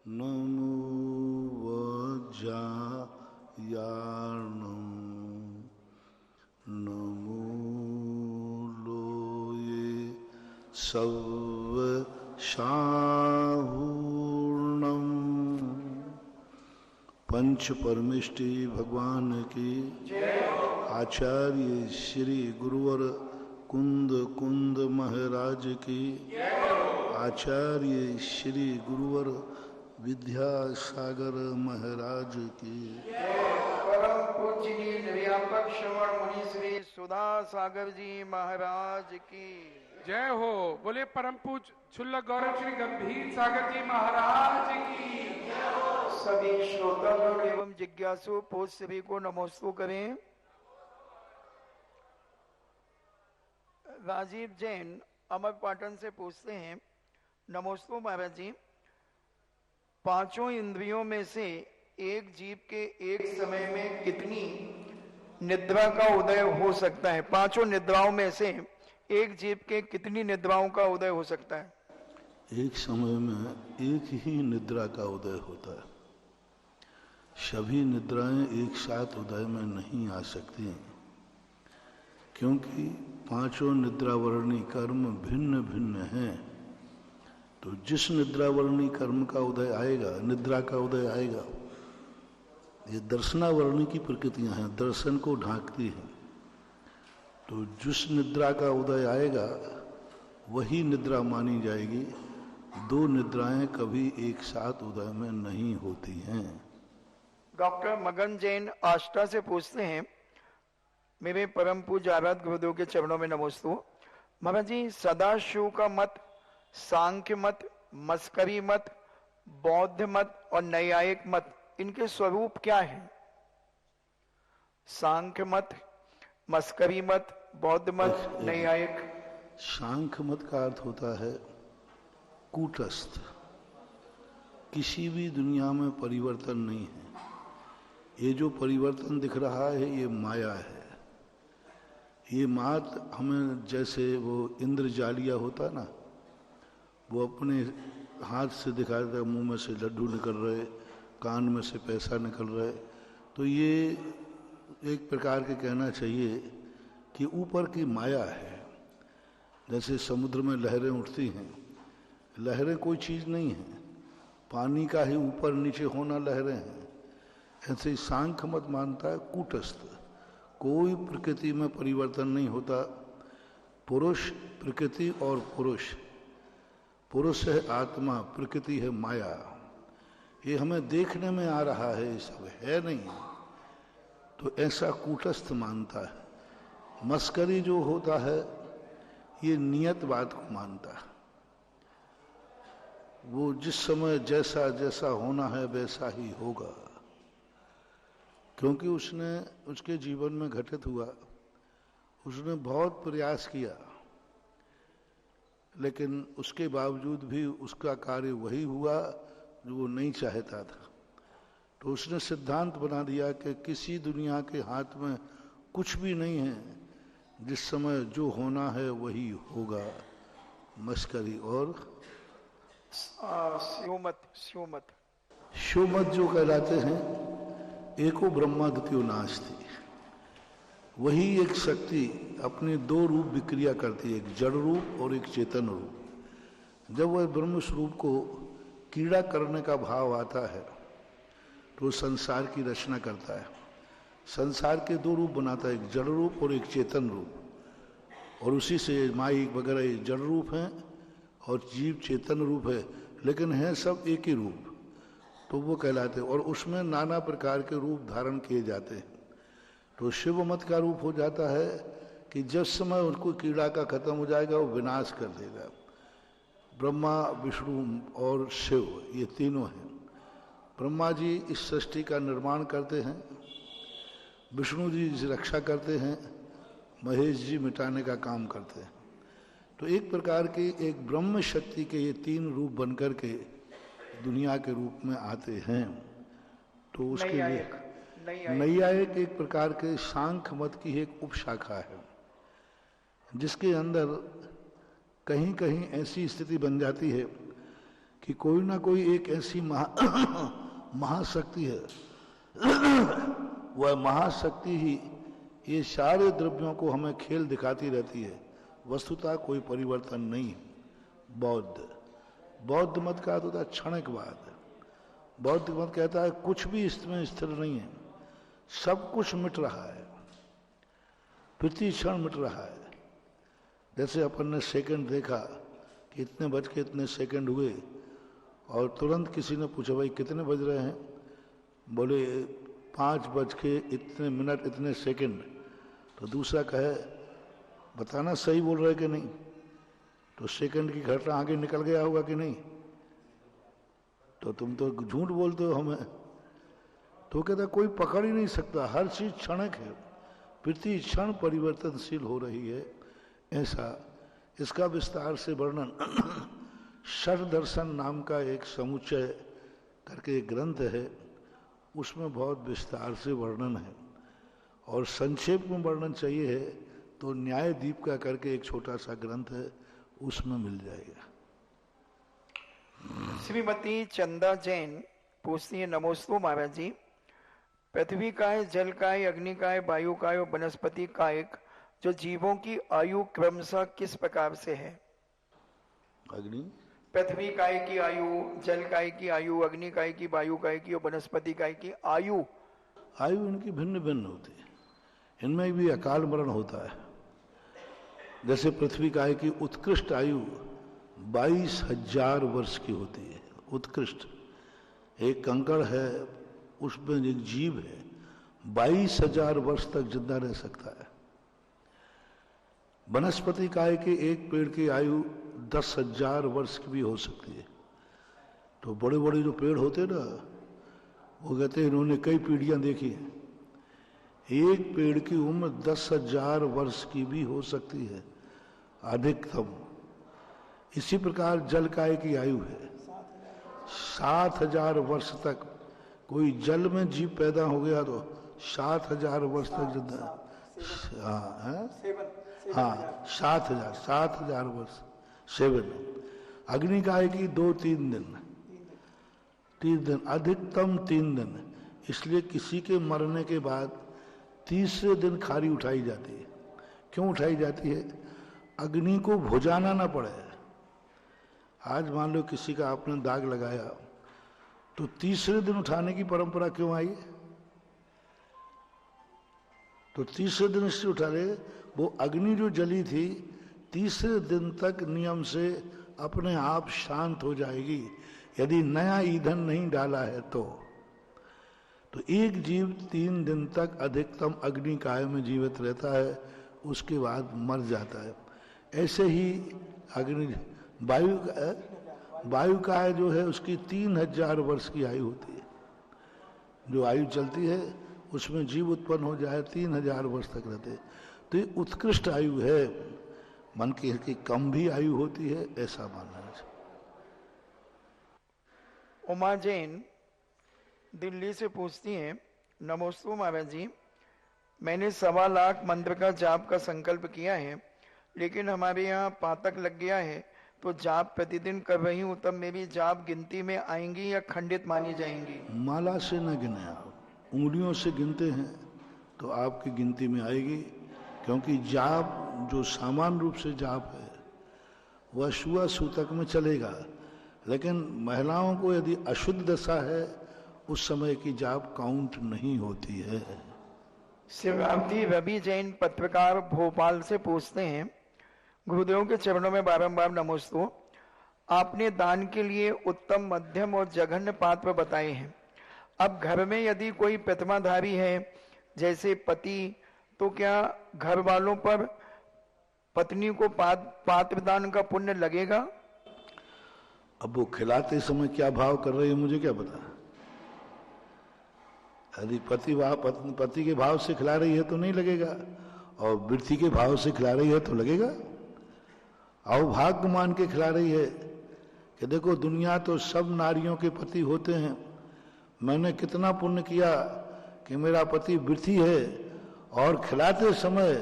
नमो वज्रायार्णं नमो लोये सव्शाहूर्णं। पंच परमेष्टि भगवान की आचार्य श्री गुरुवर कुंद कुंद महाराज की आचार्य श्री गुरुवर विद्यासागर महाराज की परम पूजनीय निर्व्यापक श्रवण मुनि श्री सुधा सागर जी महाराज की जय हो। बोले परम पूज छुल्लक गौरव श्री गंभीर सागर जी महाराज की। सभी श्रोतागण एवं जिज्ञासु पूज सभी को नमोस्तु करें। राजीव जैन अमरपाटन से पूछते हैं, नमोस्तु महाराज जी, पांचों इंद्रियों में से एक जीव के एक समय में कितनी निद्रा का उदय हो सकता है? पांचों निद्राओं में से एक जीव के कितनी निद्राओं का उदय हो सकता है? एक समय में एक ही निद्रा का उदय होता है। सभी निद्राएं एक साथ उदय में नहीं आ सकती, क्योंकि पांचों निद्रावर्णी कर्म भिन्न भिन्न हैं। तो जिस निद्रावर्णी कर्म का उदय आएगा, निद्रा का उदय आएगा, ये दर्शनावर्णी की प्रकृतियां हैं, दर्शन को ढांकती हैं। तो जिस निद्रा का उदय आएगा वही निद्रा मानी जाएगी। दो निद्राएं कभी एक साथ उदय में नहीं होती हैं। डॉक्टर मगन जैन आष्टा से पूछते हैं, मेरे परम पूज्य आराध्य गुरुदेव के चरणों में नमोस्तु। महाराज जी, सदाशिव का मत, सांख्य मत, मस्करी मत, बौद्ध मत और नैयायिक मत, इनके स्वरूप क्या है? सांख्य मत, मस्करी मत, बौद्ध मत, नैयायिक। सांख्य मत का अर्थ होता है कूटस्थ। किसी भी दुनिया में परिवर्तन नहीं है। ये जो परिवर्तन दिख रहा है ये माया है। ये मात हमें, जैसे वो इंद्रजालिया होता ना, वो अपने हाथ से दिखाता है, मुंह में से लड्डू निकल रहे, कान में से पैसा निकल रहे। तो ये एक प्रकार के कहना चाहिए कि ऊपर की माया है। जैसे समुद्र में लहरें उठती हैं, लहरें कोई चीज़ नहीं है, पानी का ही ऊपर नीचे होना लहरें हैं। ऐसे ही सांख्य मत मानता है कूटस्थ, कोई प्रकृति में परिवर्तन नहीं होता। पुरुष, प्रकृति और पुरुष, पुरुष है आत्मा, प्रकृति है माया। ये हमें देखने में आ रहा है, ये सब है नहीं। तो ऐसा कूटस्थ मानता है। मस्करी जो होता है ये नियत बात को मानता है। वो जिस समय जैसा जैसा होना है वैसा ही होगा, क्योंकि उसने, उसके जीवन में घटित हुआ, उसने बहुत प्रयास किया, लेकिन उसके बावजूद भी उसका कार्य वही हुआ जो वो नहीं चाहता था। तो उसने सिद्धांत बना दिया कि किसी दुनिया के हाथ में कुछ भी नहीं है, जिस समय जो होना है वही होगा। मस्करी और शिवमत। शिवमत जो कहलाते हैं, एको ब्रह्मा द्वितीयो नास्ति। वही एक शक्ति अपने दो रूप विक्रिया करती है, एक जड़ रूप और एक चेतन रूप। जब वह ब्रह्म स्वरूप को कीड़ा करने का भाव आता है तो संसार की रचना करता है। संसार के दो रूप बनाता है, एक जड़ रूप और एक चेतन रूप। और उसी से माई वगैरह ये जड़ रूप हैं और जीव चेतन रूप है, लेकिन हैं सब एक ही रूप। तो वो कहलाते हैं, और उसमें नाना प्रकार के रूप धारण किए जाते हैं। तो शिव मत का रूप हो जाता है कि जिस समय उनको कीड़ा का खत्म हो जाएगा वो विनाश कर देगा। ब्रह्मा, विष्णु और शिव ये तीनों हैं। ब्रह्मा जी इस सृष्टि का निर्माण करते हैं, विष्णु जी इस रक्षा करते हैं, महेश जी मिटाने का काम करते हैं। तो एक प्रकार की एक ब्रह्म शक्ति के ये तीन रूप बनकर के दुनिया के रूप में आते हैं। तो उसके लिए नैयायिक एक प्रकार के सांख्य मत की एक उपशाखा है, जिसके अंदर कहीं कहीं ऐसी स्थिति बन जाती है कि कोई ना कोई एक ऐसी महाशक्ति है, वह महाशक्ति ही ये सारे द्रव्यों को हमें खेल दिखाती रहती है। वस्तुतः कोई परिवर्तन नहीं। बौद्ध मत का तो होता क्षणिकवाद। बौद्ध मत कहता है कुछ भी इसमें स्थिर नहीं है, सब कुछ मिट रहा है, प्रति क्षण मिट रहा है। जैसे अपन ने सेकंड देखा कि इतने बज के इतने सेकंड हुए और तुरंत किसी ने पूछा भाई कितने बज रहे हैं, बोले 5 बज के इतने मिनट इतने सेकंड। तो दूसरा कहे बताना सही बोल रहे कि नहीं, तो सेकंड की घटना आगे निकल गया होगा कि नहीं, तो तुम तो झूठ बोलते हो हमें। तो कहता कोई पकड़ ही नहीं सकता, हर चीज क्षणिक है, प्रति क्षण परिवर्तनशील हो रही है। ऐसा इसका विस्तार से वर्णन षट दर्शन नाम का एक समुच्चय करके एक ग्रंथ है, उसमें बहुत विस्तार से वर्णन है। और संक्षेप में वर्णन चाहिए है तो न्याय दीप का करके एक छोटा सा ग्रंथ है, उसमें मिल जाएगा। श्रीमती चंदा जैन पूछती है, नमोस्तु महाराज जी, पृथ्वी काय, जल काय, अग्नि काय, वायु काय और वनस्पति कायक जो जीवों की आयु क्रमशः किस प्रकार से है? अग्नि, पृथ्वी काय की आयु, जल काय की आयु, अग्नि काय की, वायु काय की और वनस्पति काय की आयु इनकी भिन्न भिन्न होती है। इनमें भी अकाल मरण होता है। जैसे पृथ्वी काय की उत्कृष्ट आयु 22,000 वर्ष की होती है। उत्कृष्ट एक कंकड़ है, उसमें एक जीव है, 22,000 वर्ष तक जिंदा रह सकता है। वनस्पति काय के एक पेड़ की आयु 10,000 वर्ष की भी हो सकती है। तो बड़े बड़े जो पेड़ होते हैं ना, वो कहते हैं इन्होंने कई पीढ़ियां देखी हैं। एक पेड़ की उम्र 10,000 वर्ष की भी हो सकती है अधिकतम। इसी प्रकार जल काय की आयु है 7,000 वर्ष तक। कोई जल में जीव पैदा हो गया तो 7,000 वर्ष तक जिंदा। हाँ 7,000 वर्ष 7। अग्नि काय की 2-3 दिन, 3 दिन अधिकतम 3 दिन। इसलिए किसी के मरने के बाद तीसरे दिन खारी उठाई जाती है। क्यों उठाई जाती है? अग्नि को भुजाना ना पड़े। आज मान लो किसी का आपने दाग लगाया तो तीसरे दिन उठाने की परंपरा क्यों आई? तो तीसरे दिन इससे उठा ले, वो अग्नि जो जली थी तीसरे दिन तक नियम से अपने आप शांत हो जाएगी, यदि नया ईंधन नहीं डाला है तो एक जीव 3 दिन तक अधिकतम अग्नि काय में जीवित रहता है, उसके बाद मर जाता है। ऐसे ही अग्नि वायु काय जो है उसकी 3,000 वर्ष की आयु होती है। जो आयु चलती है उसमें जीव उत्पन्न हो जाए 3,000 वर्ष तक रहते। तो ये उत्कृष्ट आयु है। मन की कम भी आयु होती है, ऐसा मानना है। उमा जैन दिल्ली से पूछती हैं, नमोस्तु महाराज जी, मैंने 1.25 लाख मंत्र का जाप का संकल्प किया है, लेकिन हमारे यहाँ पातक लग गया है, तो जाप प्रतिदिन कर रही हूँ, तब मेरी जाप गिनती में आएंगी या खंडित मानी जाएंगी? माला से न गिने, आप उंगलियों से गिनते हैं तो आपकी गिनती में आएगी, क्योंकि जाप जो सामान्य रूप से जाप है वह शुआ सूतक में चलेगा। लेकिन महिलाओं को यदि अशुद्ध दशा है उस समय की जाप काउंट नहीं होती है। शिवरामजी रवि जैन पत्रकार भोपाल से पूछते हैं, गुरुदेव के चरणों में बारंबार नमोस्तु। आपने दान के लिए उत्तम, मध्यम और जघन्य पात्र बताए हैं। अब घर में यदि कोई प्रतिमाधारी है जैसे पति, तो क्या घर वालों पर पत्नी को पात्र दान का पुण्य लगेगा? अब वो खिलाते समय क्या भाव कर रही है मुझे क्या पता। यदि पति के भाव से खिला रही है तो नहीं लगेगा, और वृत्ति के भाव से खिला रही है तो लगेगा। अवभाग्य मान के खिला रही है कि देखो दुनिया तो सब नारियों के पति होते हैं, मैंने कितना पुण्य किया कि मेरा पति वृत्ति है, और खिलाते समय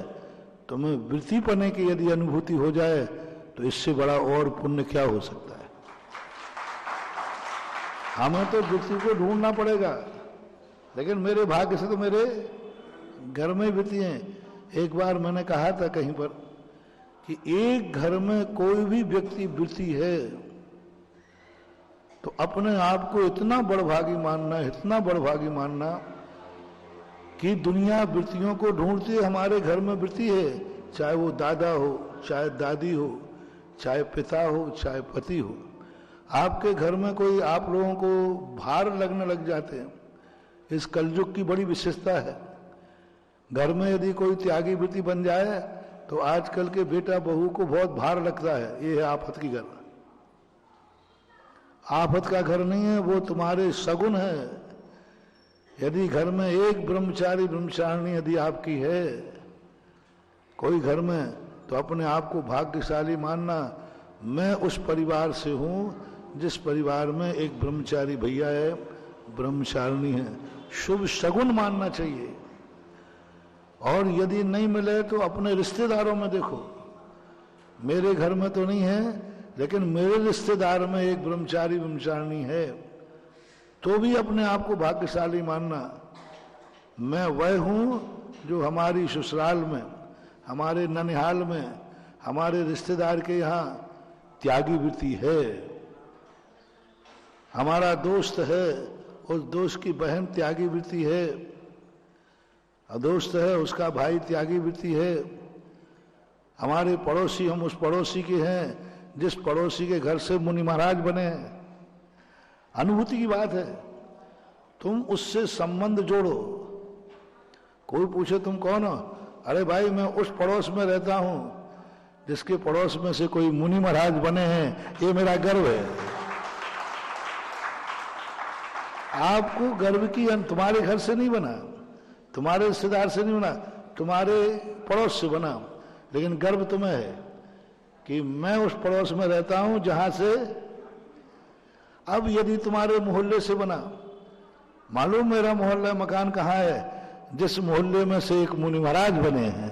तुम्हें वृत्ति पने की यदि अनुभूति हो जाए तो इससे बड़ा और पुण्य क्या हो सकता है। हमें तो वृत्ति को ढूंढना पड़ेगा, लेकिन मेरे भाग्य से तो मेरे घर में वृत्ति हैं। एक बार मैंने कहा था कहीं पर कि एक घर में कोई भी व्यक्ति वृत्ति है तो अपने आप को इतना बड़भागी मानना, इतना बड़भागी मानना कि दुनिया वृत्तियों को ढूंढती है। हमारे घर में वृत्ति है, चाहे वो दादा हो, चाहे दादी हो, चाहे पिता हो, चाहे पति हो। आपके घर में कोई आप लोगों को भार लगने लग जाते हैं, इस कलयुग की बड़ी विशेषता है। घर में यदि कोई त्यागी वृत्ति बन जाए तो आजकल के बेटा बहू को बहुत भार लगता है। ये है आफत की घर। आफत का घर नहीं है, वो तुम्हारे सगुन है। यदि घर में एक ब्रह्मचारी ब्रह्मचारिणी यदि आपकी है कोई घर में, तो अपने आप को भाग्यशाली मानना। मैं उस परिवार से हूं जिस परिवार में एक ब्रह्मचारी भैया है, ब्रह्मचारिणी है। शुभ शगुन मानना चाहिए। और यदि नहीं मिले तो अपने रिश्तेदारों में देखो। मेरे घर में तो नहीं है, लेकिन मेरे रिश्तेदार में एक ब्रह्मचारी ब्रह्मचारिणी है, तो भी अपने आप को भाग्यशाली मानना। मैं वह हूं जो हमारी ससुराल में, हमारे ननिहाल में, हमारे रिश्तेदार के यहाँ त्यागी वृत्ति है। हमारा दोस्त है, उस दोस्त की बहन त्यागी वृत्ति है, दोस्त है उसका भाई त्यागी वृत्ति है। हमारे पड़ोसी, हम उस पड़ोसी के हैं जिस पड़ोसी के घर से मुनि महाराज बने हैं। अनुभूति की बात है। तुम उससे संबंध जोड़ो। कोई पूछे तुम कौन हो? अरे भाई मैं उस पड़ोस में रहता हूं जिसके पड़ोस में से कोई मुनि महाराज बने हैं, ये मेरा गर्व है। आपको गर्व की तुम्हारे घर से नहीं बना, तुम्हारे रिश्तेदार से नहीं बना, तुम्हारे पड़ोस से बना, लेकिन गर्व तुम्हें है कि मैं उस पड़ोस में रहता हूं जहां से। अब यदि तुम्हारे मोहल्ले से बना, मालूम मेरा मोहल्ला मकान कहाँ है, जिस मोहल्ले में से एक मुनि महाराज बने हैं।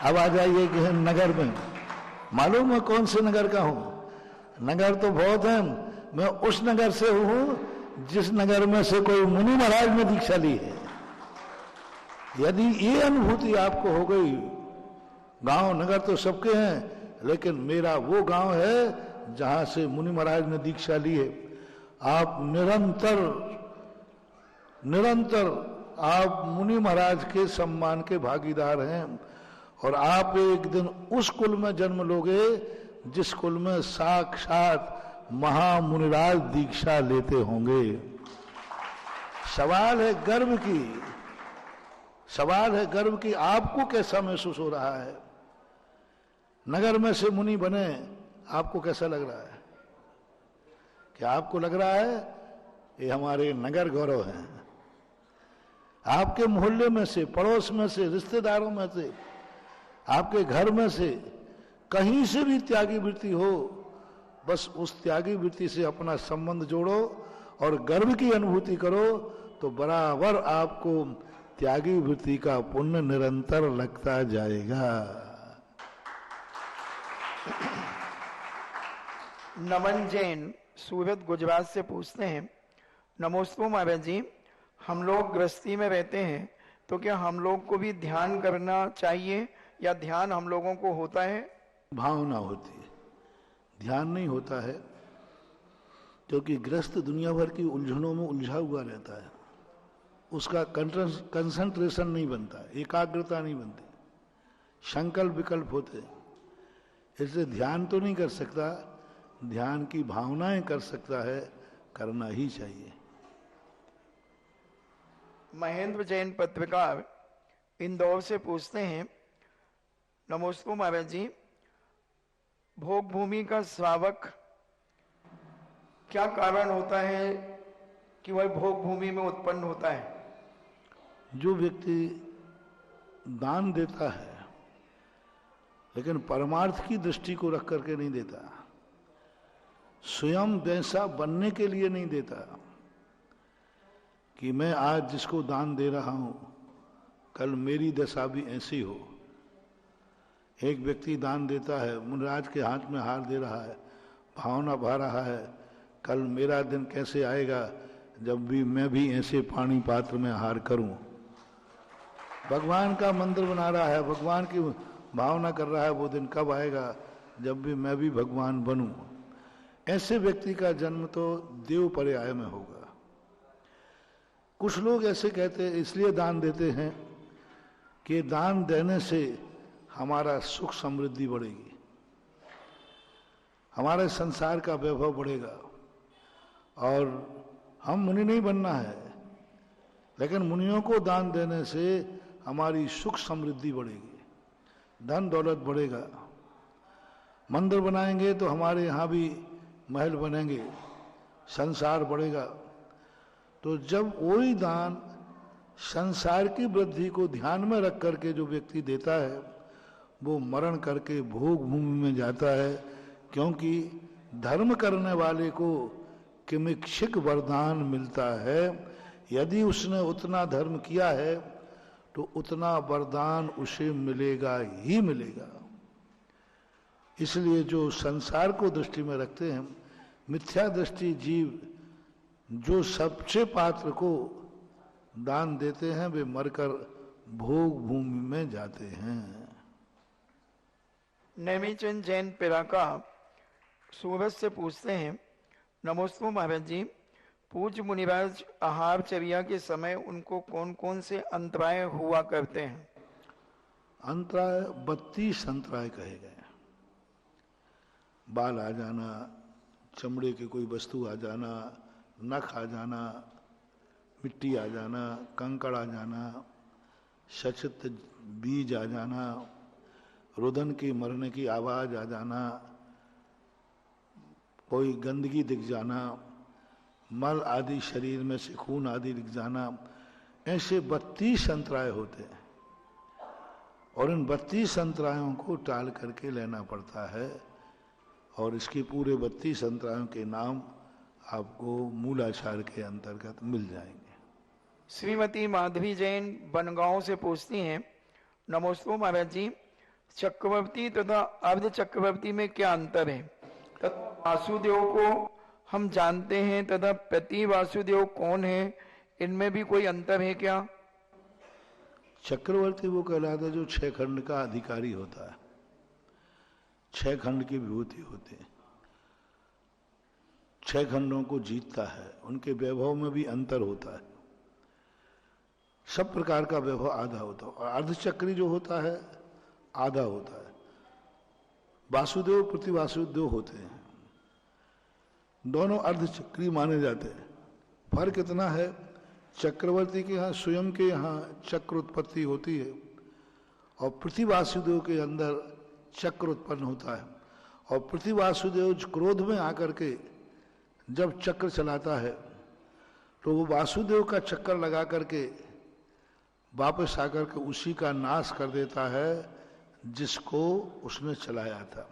अब आ जाइए कि नगर में, मालूम मैं कौन से नगर का हूं? नगर तो बहुत है, मैं उस नगर से हूं जिस नगर में से कोई मुनि महाराज ने दीक्षा ली है। यदि ये अनुभूति आपको हो गई, गांव नगर तो सबके हैं, लेकिन मेरा वो गांव है जहां से मुनि महाराज ने दीक्षा ली है। आप निरंतर आप मुनि महाराज के सम्मान के भागीदार हैं। और आप एक दिन उस कुल में जन्म लोगे जिस कुल में साक्षात महामुनिराज दीक्षा लेते होंगे। सवाल है गर्व की, सवाल है गर्व की। आपको कैसा महसूस हो रहा है? नगर में से मुनि बने, आपको कैसा लग रहा है? क्या आपको लग रहा है ये हमारे नगर गौरव हैं? आपके मोहल्ले में से, पड़ोस में से, रिश्तेदारों में से, आपके घर में से, कहीं से भी त्यागी वृत्ति हो, बस उस त्यागी वृत्ति से अपना संबंध जोड़ो और गर्व की अनुभूति करो, तो बराबर आपको त्यागी वृत्ति का पुण्य निरंतर लगता जाएगा। नमन जैन सूरत गुजरात से पूछते हैं, नमोस्तु महाराज जी, हम लोग गृहस्थी में रहते हैं तो क्या हम लोग को भी ध्यान करना चाहिए या ध्यान हम लोगों को होता है? भावना होती है, ध्यान नहीं होता है, क्योंकि गृहस्थ दुनिया भर की उलझनों में उलझा हुआ रहता है। उसका कंसंट्रेशन नहीं बनता, एकाग्रता नहीं बनती, संकल्प विकल्प होते। इसलिए ध्यान तो नहीं कर सकता, ध्यान की भावनाएं कर सकता है, करना ही चाहिए। महेंद्र जैन पत्रकार इंदौर से पूछते हैं, नमोस्तु महाराज जी, भोग भूमि का श्रावक क्या कारण होता है कि वह भोग भूमि में उत्पन्न होता है? जो व्यक्ति दान देता है लेकिन परमार्थ की दृष्टि को रख करके नहीं देता, स्वयं वैसा बनने के लिए नहीं देता कि मैं आज जिसको दान दे रहा हूं कल मेरी दशा भी ऐसी हो। एक व्यक्ति दान देता है, मुनिराज के हाथ में हार दे रहा है, भावना बहा रहा है कल मेरा दिन कैसे आएगा जब भी मैं भी ऐसे पानी पात्र में आहार करूं। भगवान का मंदिर बना रहा है, भगवान की भावना कर रहा है, वो दिन कब आएगा जब भी मैं भी भगवान बनूं। ऐसे व्यक्ति का जन्म तो देव पर्याय में होगा। कुछ लोग ऐसे कहते हैं, इसलिए दान देते हैं कि दान देने से हमारा सुख समृद्धि बढ़ेगी, हमारे संसार का वैभव बढ़ेगा और हम मुनि नहीं बनना है, लेकिन मुनियों को दान देने से हमारी सुख समृद्धि बढ़ेगी, धन दौलत बढ़ेगा। मंदिर बनाएंगे तो हमारे यहाँ भी महल बनेंगे, संसार बढ़ेगा। तो जब वही दान संसार की वृद्धि को ध्यान में रख करके जो व्यक्ति देता है वो मरण करके भोग भूमि में जाता है, क्योंकि धर्म करने वाले को किमिक्षिक वरदान मिलता है। यदि उसने उतना धर्म किया है तो उतना वरदान उसे मिलेगा ही मिलेगा। इसलिए जो संसार को दृष्टि में रखते हैं, मिथ्या दृष्टि जीव जो सबसे पात्र को दान देते हैं वे मरकर भोग भूमि में जाते हैं। नेमीचंद जैन पिराका सूरत से पूछते हैं, नमोस्तु महाराज जी, पूज्य मुनिराज आहारचर्या के समय उनको कौन कौन से अंतराय हुआ करते हैं? अंतराय 32 अंतराय कहे गए। बाल आ जाना, चमड़े की कोई वस्तु आ जाना, नख आ जाना, मिट्टी आ जाना, कंकड़ आ जाना, सचित बीज आ जाना, रुदन की मरने की आवाज आ जाना, कोई गंदगी दिख जाना, मल आदि शरीर में से खून आदि दिख जाना, ऐसे 32 अंतराय होते हैं और इन 32 अंतरायों को टाल करके लेना पड़ता है। और इसके पूरे 32 अंतरायों के नाम आपको मूलाचार के अंतर्गत मिल जाएंगे। श्रीमती माधवी जैन बनगांव से पूछती हैं, नमोस्तु महाराज जी, चक्रवर्ती तथा अर्ध चक्रवर्ती में क्या अंतर है तथा वासुदेव को हम जानते हैं तथा प्रति वासुदेव कौन है, इनमें भी कोई अंतर है क्या? चक्रवर्ती वो कहलाता है जो 6 खंड का अधिकारी होता है, 6 खंड की विभूति होती है, 6 खंडों को जीतता है, उनके वैभव में भी अंतर होता है, सब प्रकार का वैभव आधा होता है। और अर्धचक्री जो होता है आधा होता है। वासुदेव प्रति वासुदेव होते हैं, दोनों अर्धचक्री माने जाते हैं। फर्क इतना है, चक्रवर्ती के यहाँ स्वयं के यहाँ चक्र उत्पत्ति होती है और प्रति वासुदेव के अंदर चक्र उत्पन्न होता है। और प्रति वासुदेव क्रोध में आकर के जब चक्र चलाता है तो वो वासुदेव का चक्कर लगा करके वापस आकर के उसी का नाश कर देता है जिसको उसने चलाया था।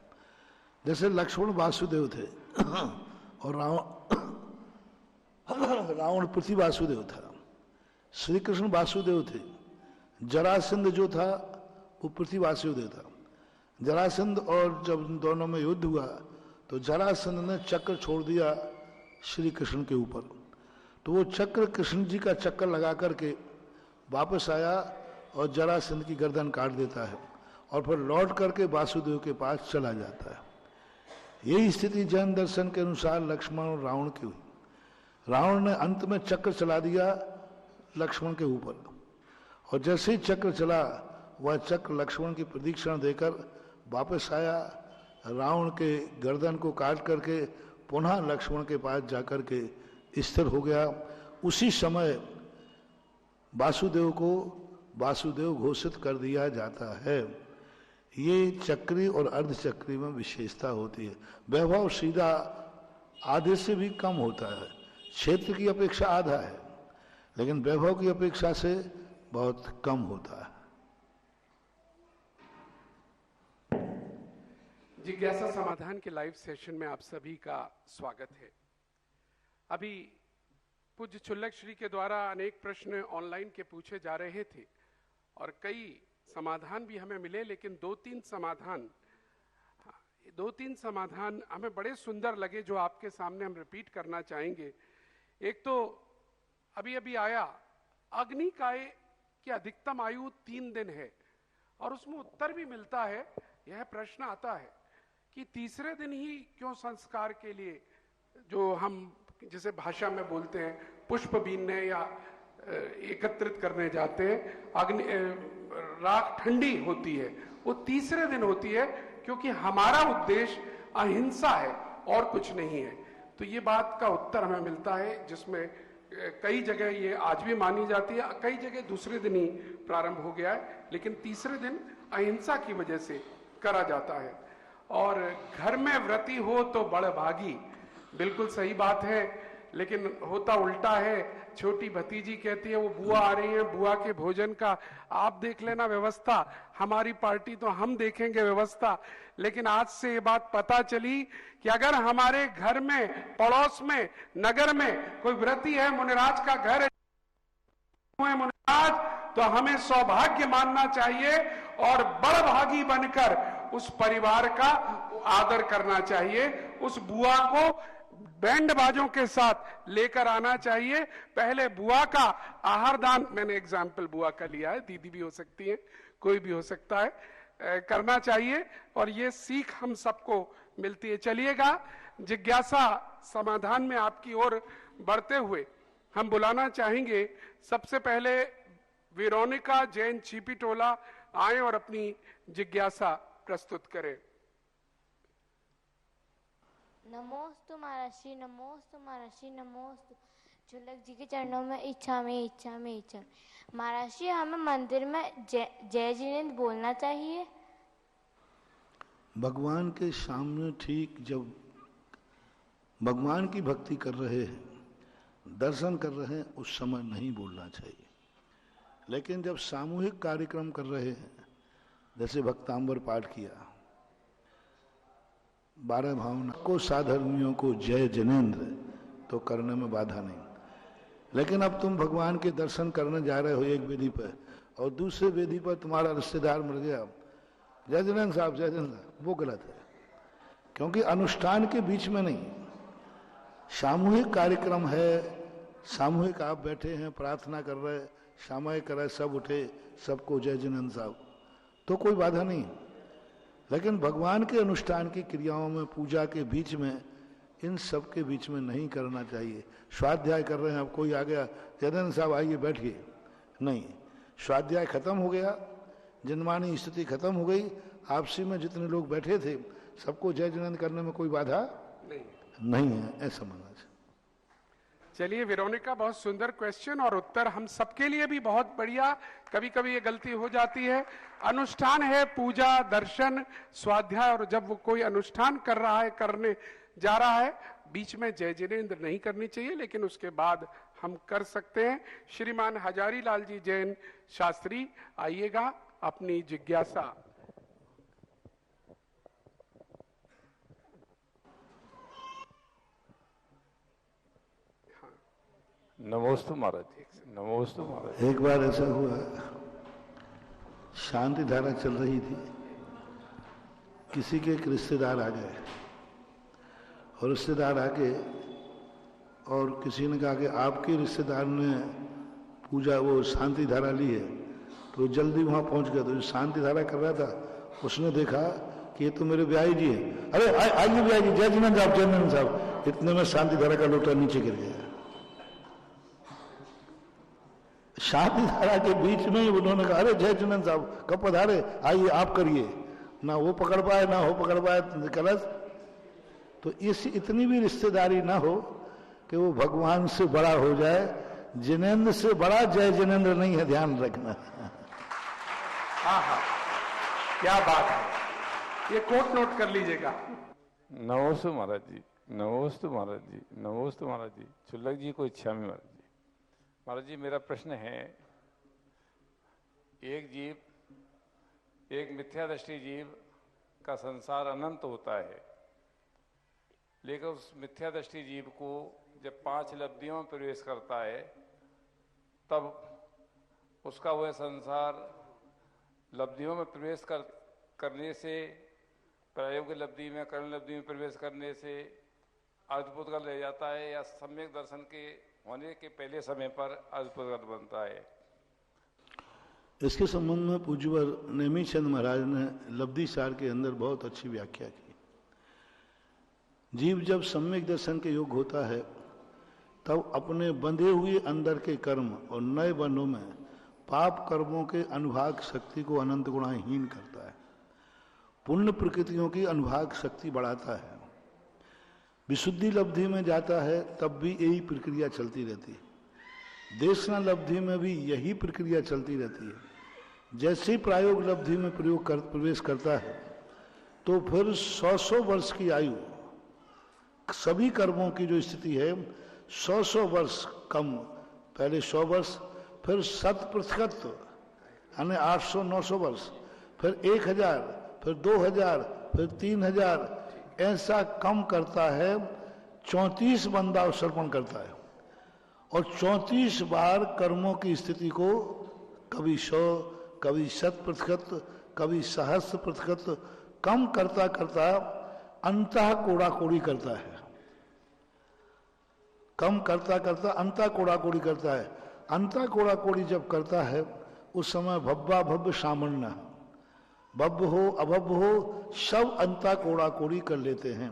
जैसे लक्ष्मण वासुदेव थे और रावण पृथ्वी वासुदेव था, श्री कृष्ण वासुदेव थे, जरासंध जो था वो पृथ्वी वासुदेव था। जरासंध और जब दोनों में युद्ध हुआ तो जरासंध ने चक्र छोड़ दिया श्री कृष्ण के ऊपर, तो वो चक्र कृष्ण जी का चक्कर लगा करके वापस आया और जरासंध की गर्दन काट देता है और फिर लौट करके वासुदेव के पास चला जाता है। यही स्थिति जैन दर्शन के अनुसार लक्ष्मण और रावण की हुई। रावण ने अंत में चक्र चला दिया लक्ष्मण के ऊपर और जैसे ही चक्र चला वह चक्र लक्ष्मण की प्रदीक्षिणा देकर वापस आया, रावण के गर्दन को काट करके पुनः लक्ष्मण के पास जाकर के स्थिर हो गया। उसी समय वासुदेव को वासुदेव घोषित कर दिया जाता है। ये चक्री और अर्धचक्री में विशेषता होती है। वैभव सीधा आधे से भी कम होता है, क्षेत्र की अपेक्षा आधा है, लेकिन वैभव की अपेक्षा से बहुत कम होता है। जिज्ञासा समाधान के लाइव सेशन में आप सभी का स्वागत है। अभी पूज्य छुल्लक श्री के द्वारा अनेक प्रश्न ऑनलाइन के पूछे जा रहे थे और कई समाधान भी हमें मिले, लेकिन 2-3 समाधान दो तीन समाधान हमें बड़े सुंदर लगे जो आपके सामने हम रिपीट करना चाहेंगे। एक तो अभी अभी आया, अग्नि काय की अधिकतम आयु 3 दिन है, और उसमें उत्तर भी मिलता है। यह प्रश्न आता है कि तीसरे दिन ही क्यों संस्कार के लिए, जो हम जिसे भाषा में बोलते हैं पुष्प बीनने या एकत्रित करने जाते हैं, अग्नि राख ठंडी होती है, वो तीसरे दिन होती है, क्योंकि हमारा उद्देश्य अहिंसा है और कुछ नहीं है। तो ये बात का उत्तर हमें मिलता है, जिसमें कई जगह ये आज भी मानी जाती है, कई जगह दूसरे दिन ही प्रारंभ हो गया है, लेकिन तीसरे दिन अहिंसा की वजह से करा जाता है। और घर में व्रती हो तो बड़ भागी, बिल्कुल सही बात है, लेकिन होता उल्टा है। छोटी भतीजी कहती है वो बुआ आ रही है, बुआ के भोजन का आप देख लेना व्यवस्था, हमारी पार्टी तो हम देखेंगे व्यवस्था। लेकिन आज से ये बात पता चली कि अगर हमारे घर में, पड़ोस में, नगर में कोई व्रती है, मुनिराज का घर है मुनिराज, तो हमें सौभाग्य मानना चाहिए और बड़भागी बनकर उस परिवार का आदर करना चाहिए। उस बुआ को बैंड बाजों के साथ लेकर आना चाहिए। पहले बुआ का आहार दान, मैंने एग्जाम्पल बुआ का लिया है, दीदी भी हो सकती है, कोई भी हो सकता है, करना चाहिए, और ये सीख हम सबको मिलती है। चलिएगा, जिज्ञासा समाधान में आपकी ओर बढ़ते हुए हम बुलाना चाहेंगे सबसे पहले वेरोनिका जैन चीपीटोला आए और अपनी जिज्ञासा प्रस्तुत करें। नमोस्तु महर्षि, नमोस्तु महर्षि, नमोस्तु। चुल्लक जी के चरणों में इच्छा में इच्छा में इच्छा में। महर्षि, हमें मंदिर में जय जिनेंद्र बोलना चाहिए? भगवान के सामने ठीक जब भगवान की भक्ति कर रहे हैं, दर्शन कर रहे हैं, उस समय नहीं बोलना चाहिए। लेकिन जब सामूहिक कार्यक्रम कर रहे हैं, जैसे भक्तांबर पाठ किया, 12 भावना को, साधर्मियों को जय जिनेंद्र, तो करने में बाधा नहीं। लेकिन अब तुम भगवान के दर्शन करने जा रहे हो एक वेदी पर, और दूसरे वेदी पर तुम्हारा रिश्तेदार मर गया, जय जिनेंद्र साहब, जय जिनेंद्र, वो गलत है। क्योंकि अनुष्ठान के बीच में नहीं, सामूहिक कार्यक्रम है, सामूहिक आप बैठे हैं, प्रार्थना कर रहे, सामूहिक कर रहे, सब उठे, सबको जय जिनेंद्र साहब, तो कोई बाधा नहीं। लेकिन भगवान के अनुष्ठान की क्रियाओं में, पूजा के बीच में, इन सब के बीच में नहीं करना चाहिए। स्वाध्याय कर रहे हैं, अब कोई आ गया, जय जिनेंद्र साहब आइए बैठिए, नहीं, स्वाध्याय खत्म हो गया, जनमानी स्थिति खत्म हो गई, आपसी में जितने लोग बैठे थे सबको जय जिनेंद्र करने में कोई बाधा नहीं है, ऐसा मानना चाहिए। चलिए वेरोनिका, बहुत सुंदर क्वेश्चन और उत्तर हम सबके लिए भी बहुत बढ़िया। कभी कभी ये गलती हो जाती है, अनुष्ठान है, पूजा, दर्शन, स्वाध्याय, और जब वो कोई अनुष्ठान कर रहा है, करने जा रहा है, बीच में जय जिनेंद्र नहीं करनी चाहिए, लेकिन उसके बाद हम कर सकते हैं। श्रीमान हजारी लाल जी जैन शास्त्री, आइएगा, अपनी जिज्ञासा। नमोस्तु महाराज जी, नमोस्तु महाराज। एक बार ऐसा हुआ, शांति धारा चल रही थी, किसी के एक रिश्तेदार आ गए, और रिश्तेदार आके और किसी ने कहा कि आपके रिश्तेदार ने पूजा, वो शांति धारा ली है, तो जल्दी वहां पहुंच गया। तो जो शांति धारा कर रहा था, उसने देखा कि ये तो मेरे ब्याही जी है, अरे आइए ब्याही जी, जय जिनेंद्र साहब, जय जिनेंद्र साहब। इतने में शांति धारा का लोटा नीचे गिर गया। शांति धारा के बीच में ही उन्होंने कहा, अरे जय जिनेंद्र साहब कब पधारे, आइए आप करिए। ना वो पकड़ पाए, ना हो पकड़ पाए कलश। तो इस इतनी भी रिश्तेदारी ना हो कि वो भगवान से बड़ा हो जाए। जिनेंद्र से बड़ा जय जिनेंद्र नहीं है, ध्यान रखना। हाँ, क्या बात है, ये कोट नोट कर लीजिएगा। नमोस्तु महाराज जी, नमोस्तु महाराज जी, नमोस्तु महाराज जी। चुल्लक जी को इच्छा में महाराज जी। महाराज जी, मेरा प्रश्न है, एक जीव, एक मिथ्यादृष्टि जीव का संसार अनंत होता है, लेकिन उस मिथ्यादृष्टि जीव को जब 5 लब्धियों में प्रवेश करता है, तब उसका वह संसार लब्धियों में प्रवेश करने से प्रायोगिक लब्धि में कर्ण लब्धि में प्रवेश करने से अर्धपुद्गल रह जाता है या सम्यक दर्शन के होने के पहले समय पर अर्धपुद्गल बनता है? इसके संबंध में पूज्यवर नेमीचंद महाराज ने लब्धि सार के अंदर बहुत अच्छी व्याख्या की। जीव जब सम्यक दर्शन के योग होता है तब अपने बंधे हुए अंदर के कर्म और नए बंधों में पाप कर्मों के अनुभाग शक्ति को अनंत गुणाहीन करता है, पुण्य प्रकृतियों की अनुभाग शक्ति बढ़ाता है। विशुद्धि लब्धि में जाता है तब भी यही प्रक्रिया चलती रहती है। देशना लब्धि में भी यही प्रक्रिया चलती रहती है। जैसे प्रायोग लब्धि में प्रवेश करता है तो फिर 100 वर्ष की आयु, सभी कर्मों की जो स्थिति है 100 वर्ष कम, पहले 100 वर्ष, फिर 100% यानी 800-900 वर्ष, फिर 1000, फिर 2000, फिर 3000, ऐसा कम करता है। 34 बंधावसर्पण करता है और 34 बार कर्मों की स्थिति को कभी 100, कभी 100%, कभी 1000% कम करता करता अंतः कोड़ाकोड़ी करता है। कम करता करता अंतः कोड़ाकोड़ी करता है। अंतः कोड़ाकोड़ी जब करता है उस समय भब्बा भव्य सामान्य, भव्य हो अभव्य हो, सब अंतः कोड़ाकोड़ी कर लेते हैं।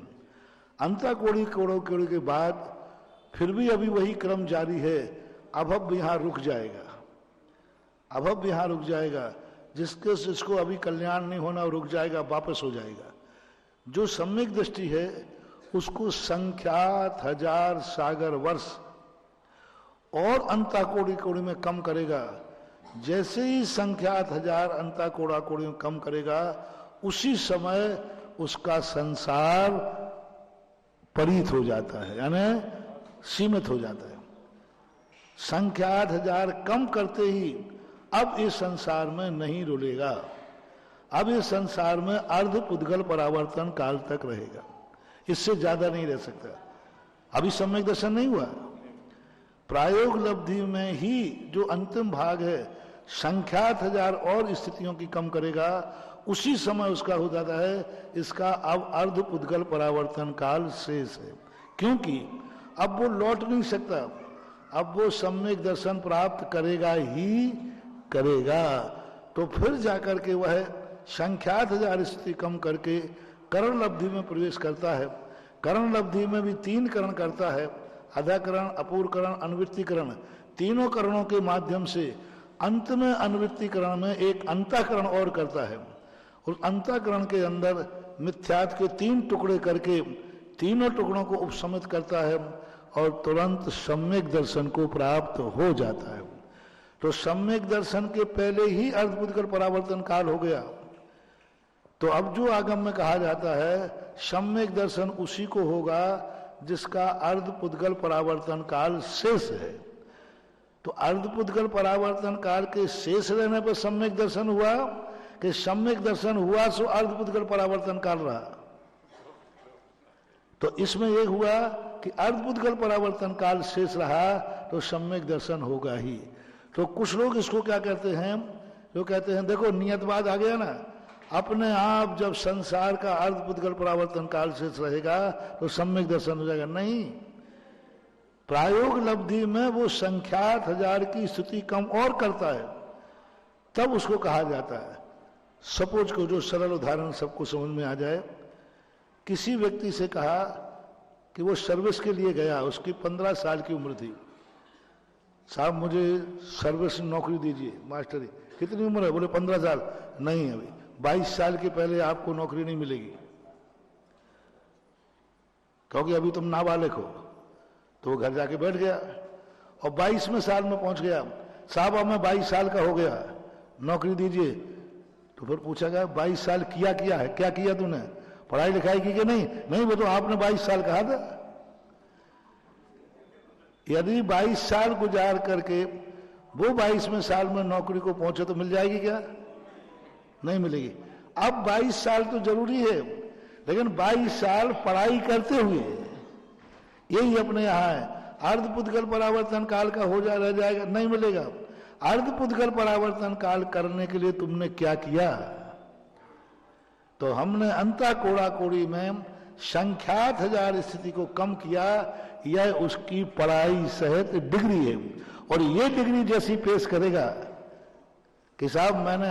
अंतः कोड़ाकोड़ी के बाद फिर भी अभी वही क्रम जारी है। अभव्य यहां रुक जाएगा, अभव्य यहां रुक जाएगा, जिसको अभी कल्याण नहीं होना रुक जाएगा, वापस हो जाएगा। जो सम्यक दृष्टि है उसको संख्यात 1000 सागर वर्ष और अंतः कोड़ी में कम करेगा। जैसे ही संख्यात 1000 अंतः कोड़ी में कम करेगा उसी समय उसका संसार परित हो जाता है, यानी सीमित हो जाता है। संख्यात 1000 कम करते ही अब इस संसार में नहीं रुलेगा, अब इस संसार में अर्ध पुद्गल परावर्तन काल तक रहेगा, इससे ज्यादा नहीं रह सकता। अभी सम्यक दर्शन नहीं हुआ। प्रायोग लब्धि में ही जो अंतिम भाग है संख्यात 1000 और स्थितियों की कम करेगा, उसी समय उसका हो जाता है इसका अब अर्ध पुद्गल परावर्तन काल शेष है। क्योंकि अब वो लौट नहीं सकता, अब वो सम्यक दर्शन प्राप्त करेगा ही करेगा। तो फिर जाकर के वह संख्यात 1000 स्थिति कम करके करण लब्धि में प्रवेश करता है। करण लब्धि में भी 3 करण करता है, अधाकरण, अपूर्वकरण, अनुवृत्तिकरण। तीनों करणों के माध्यम से अंत में अनुवृत्तिकरण में एक अंतःकरण और करता है। उस अंतःकरण के अंदर मिथ्यात्व के 3 टुकड़े करके तीनों टुकड़ों को उपशमित करता है और तुरंत सम्यक दर्शन को प्राप्त हो जाता है। तो सम्यक दर्शन के पहले ही अर्धपुद्गल परावर्तन काल हो गया। तो अब जो आगम में कहा जाता है सम्यक दर्शन उसी को होगा जिसका अर्धपुद्गल परावर्तन काल शेष है। तो अर्धपुद्गल परावर्तन काल के शेष रहने पर सम्यक दर्शन हुआ कि सम्यक दर्शन हुआ सो अर्धपुद्गल परावर्तन काल रहा। तो इसमें यह हुआ कि अर्धपुद्गल परावर्तन काल शेष रहा तो सम्यक दर्शन होगा ही। तो कुछ लोग इसको क्या कहते हैं, जो कहते हैं देखो नियतवाद आ गया ना, अपने आप जब संसार का अर्धपुद्गल परावर्तन काल शेष रहेगा तो सम्यक दर्शन हो जाएगा। नहीं, प्रायोग लब्धि में वो संख्यात 1000 की स्थिति कम और करता है, तब उसको कहा जाता है। सपोज को जो सरल उदाहरण सबको समझ में आ जाए, किसी व्यक्ति से कहा कि वो सर्विस के लिए गया, उसकी 15 साल की उम्र थी। साहब मुझे सर्विस नौकरी दीजिए, मास्टरी। कितनी उम्र है? बोले 15 साल। नहीं, अभी 22 साल के पहले आपको नौकरी नहीं मिलेगी क्योंकि अभी तुम नाबालिग हो। तो वो घर जाके बैठ गया और 22वें साल में पहुंच गया। साहब अब मैं 22 साल का हो गया, नौकरी दीजिए। तो फिर पूछा गया 22 साल किया है, क्या किया तूने, पढ़ाई लिखाई की कि नहीं? नहीं, वो तो आपने 22 साल कहा था। यदि 22 साल गुजार करके वो 22वें साल में नौकरी को पहुंचे तो मिल जाएगी क्या? नहीं मिलेगी। अब 22 साल तो जरूरी है, लेकिन 22 साल पढ़ाई करते हुए, यही अपने यहां है। अर्धपुद्गल परावर्तन काल का हो रह जाएगा, नहीं मिलेगा। अर्धपुद्गल परावर्तन काल करने के लिए तुमने क्या किया? तो हमने अंता कोड़ा कोड़ी में संख्यात हजार स्थिति को कम किया। यह उसकी पढ़ाई सहित डिग्री है, और ये डिग्री जैसी पेश करेगा कि साहब मैंने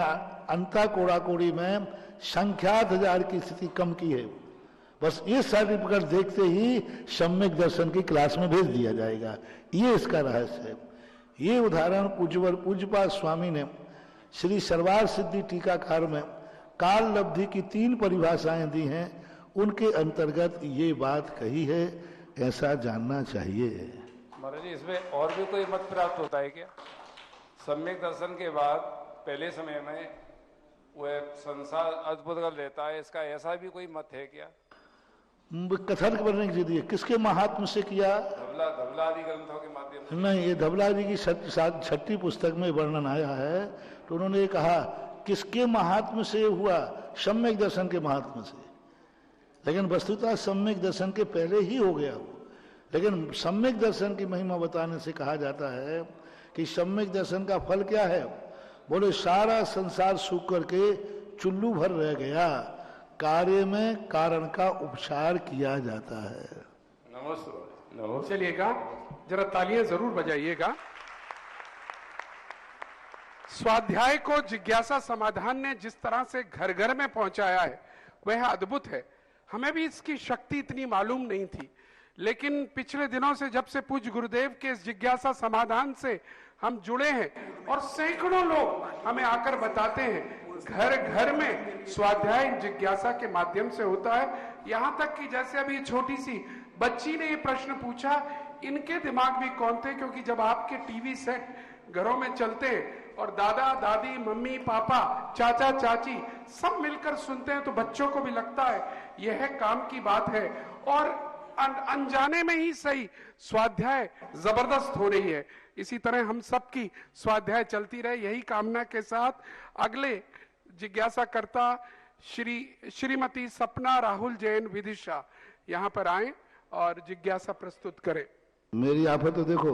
अंता कोड़ा कोड़ी में संख्यात हजार की स्थिति कम की है, बस ये सर्टिफिकेट देखते ही सम्यक दर्शन की क्लास में भेज दिया जाएगा। ये इसका रहस्य है। ये उदाहरण पूज्यपाद स्वामी ने श्री सर्वार सिद्धि टीकाकार में काल लब्धि की 3 परिभाषाएं दी हैं, उनके अंतर्गत ये बात कही है। ऐसा जानना चाहिए। महाराज जी, इसमें और भी कोई मत प्राप्त होता है क्या? सम्यक दर्शन के बाद पहले समय में वह संसार अद्भुत कर लेता है, इसका ऐसा भी कोई मत है क्या? कथन करने की जिद, किसके महात्म से किया? धबला आदि ग्रंथों के माध्यम से। नहीं, ये धबला जी की 6ठी पुस्तक में वर्णन आया है। तो उन्होंने कहा किसके महात्म से हुआ? सम्यक दर्शन के महात्म से। लेकिन वस्तुतः सम्यक दर्शन के पहले ही हो गया वो। लेकिन सम्यक दर्शन की महिमा बताने से कहा जाता है कि सम्यक दर्शन का फल क्या है? बोले सारा संसार सूख करके चुल्लू भर रह गया, कार्य में कारण का उपचार किया जाता है। नमस्ते। चलिएगा, जरा तालियां जरूर बजाइएगा। स्वाध्याय को जिज्ञासा समाधान ने जिस तरह से घर घर में पहुंचाया है वह अद्भुत है। हमें भी इसकी शक्ति इतनी मालूम नहीं थी, लेकिन पिछले दिनों से जब से पूज्य गुरुदेव के इस जिज्ञासा समाधान से हम जुड़े हैं और सैकड़ों लोग हमें आकर बताते हैं घर घर में स्वाध्याय जिज्ञासा के माध्यम से होता है। यहां तक कि जैसे अभी छोटी सी बच्ची ने ये प्रश्न पूछा, इनके दिमाग भी कौन थे, क्योंकि जब आपके टीवी सेट घरों में चलते हैं और दादा दादी मम्मी पापा चाचा चाची सब मिलकर सुनते हैं तो बच्चों को भी लगता है यह काम की बात है, और अनजाने में ही सही स्वाध्याय जबरदस्त हो रही है। इसी तरह हम सबकी स्वाध्याय चलती रहे, यही कामना के साथ अगले जिज्ञासा करता श्रीमती सपना राहुल जैन विदिशा यहाँ पर आए और जिज्ञासा प्रस्तुत करें। मेरी आफत तो देखो,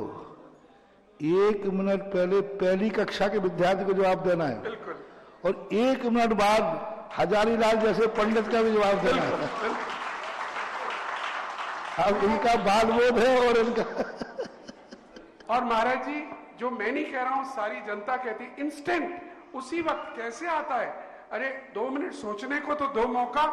1 मिनट पहले पहली कक्षा के विद्यार्थी को जवाब देना है, बिल्कुल, और 1 मिनट बाद हजारीलाल जैसे पंडित का भी जवाब देना है। अब इनका बाल बोध है और इनका और महाराज जी, जो मैं नहीं कह रहा हूं, सारी जनता कहती इंस्टेंट उसी वक्त कैसे आता है? अरे 2 मिनट सोचने को तो 2 मौका,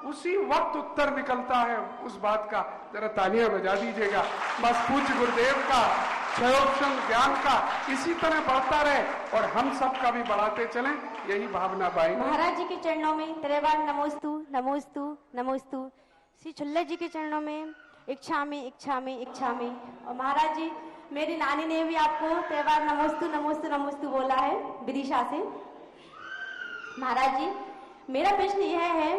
उसी वक्त उत्तर निकलता है उस बात का। जरा तालियां बजा दीजिएगा। बस पूज्य गुरुदेव का क्षयोक्षण ज्ञान का इसी तरह बढ़ता रहे और हम सब का भी बढ़ाते चलें, यही भावना बाई। महाराज जी के चरणों में त्रिवार नमोस्तु नमोस्तु नमोस्तु। श्री छुल्लर जी के चरणों में इच्छा में इच्छा में इच्छा में। और महाराज जी, मेरी नानी ने भी आपको त्रिवार नमोस्तु नमोस्तु नमोस्तु बोला है विदिशा से। महाराज जी, मेरा प्रश्न यह है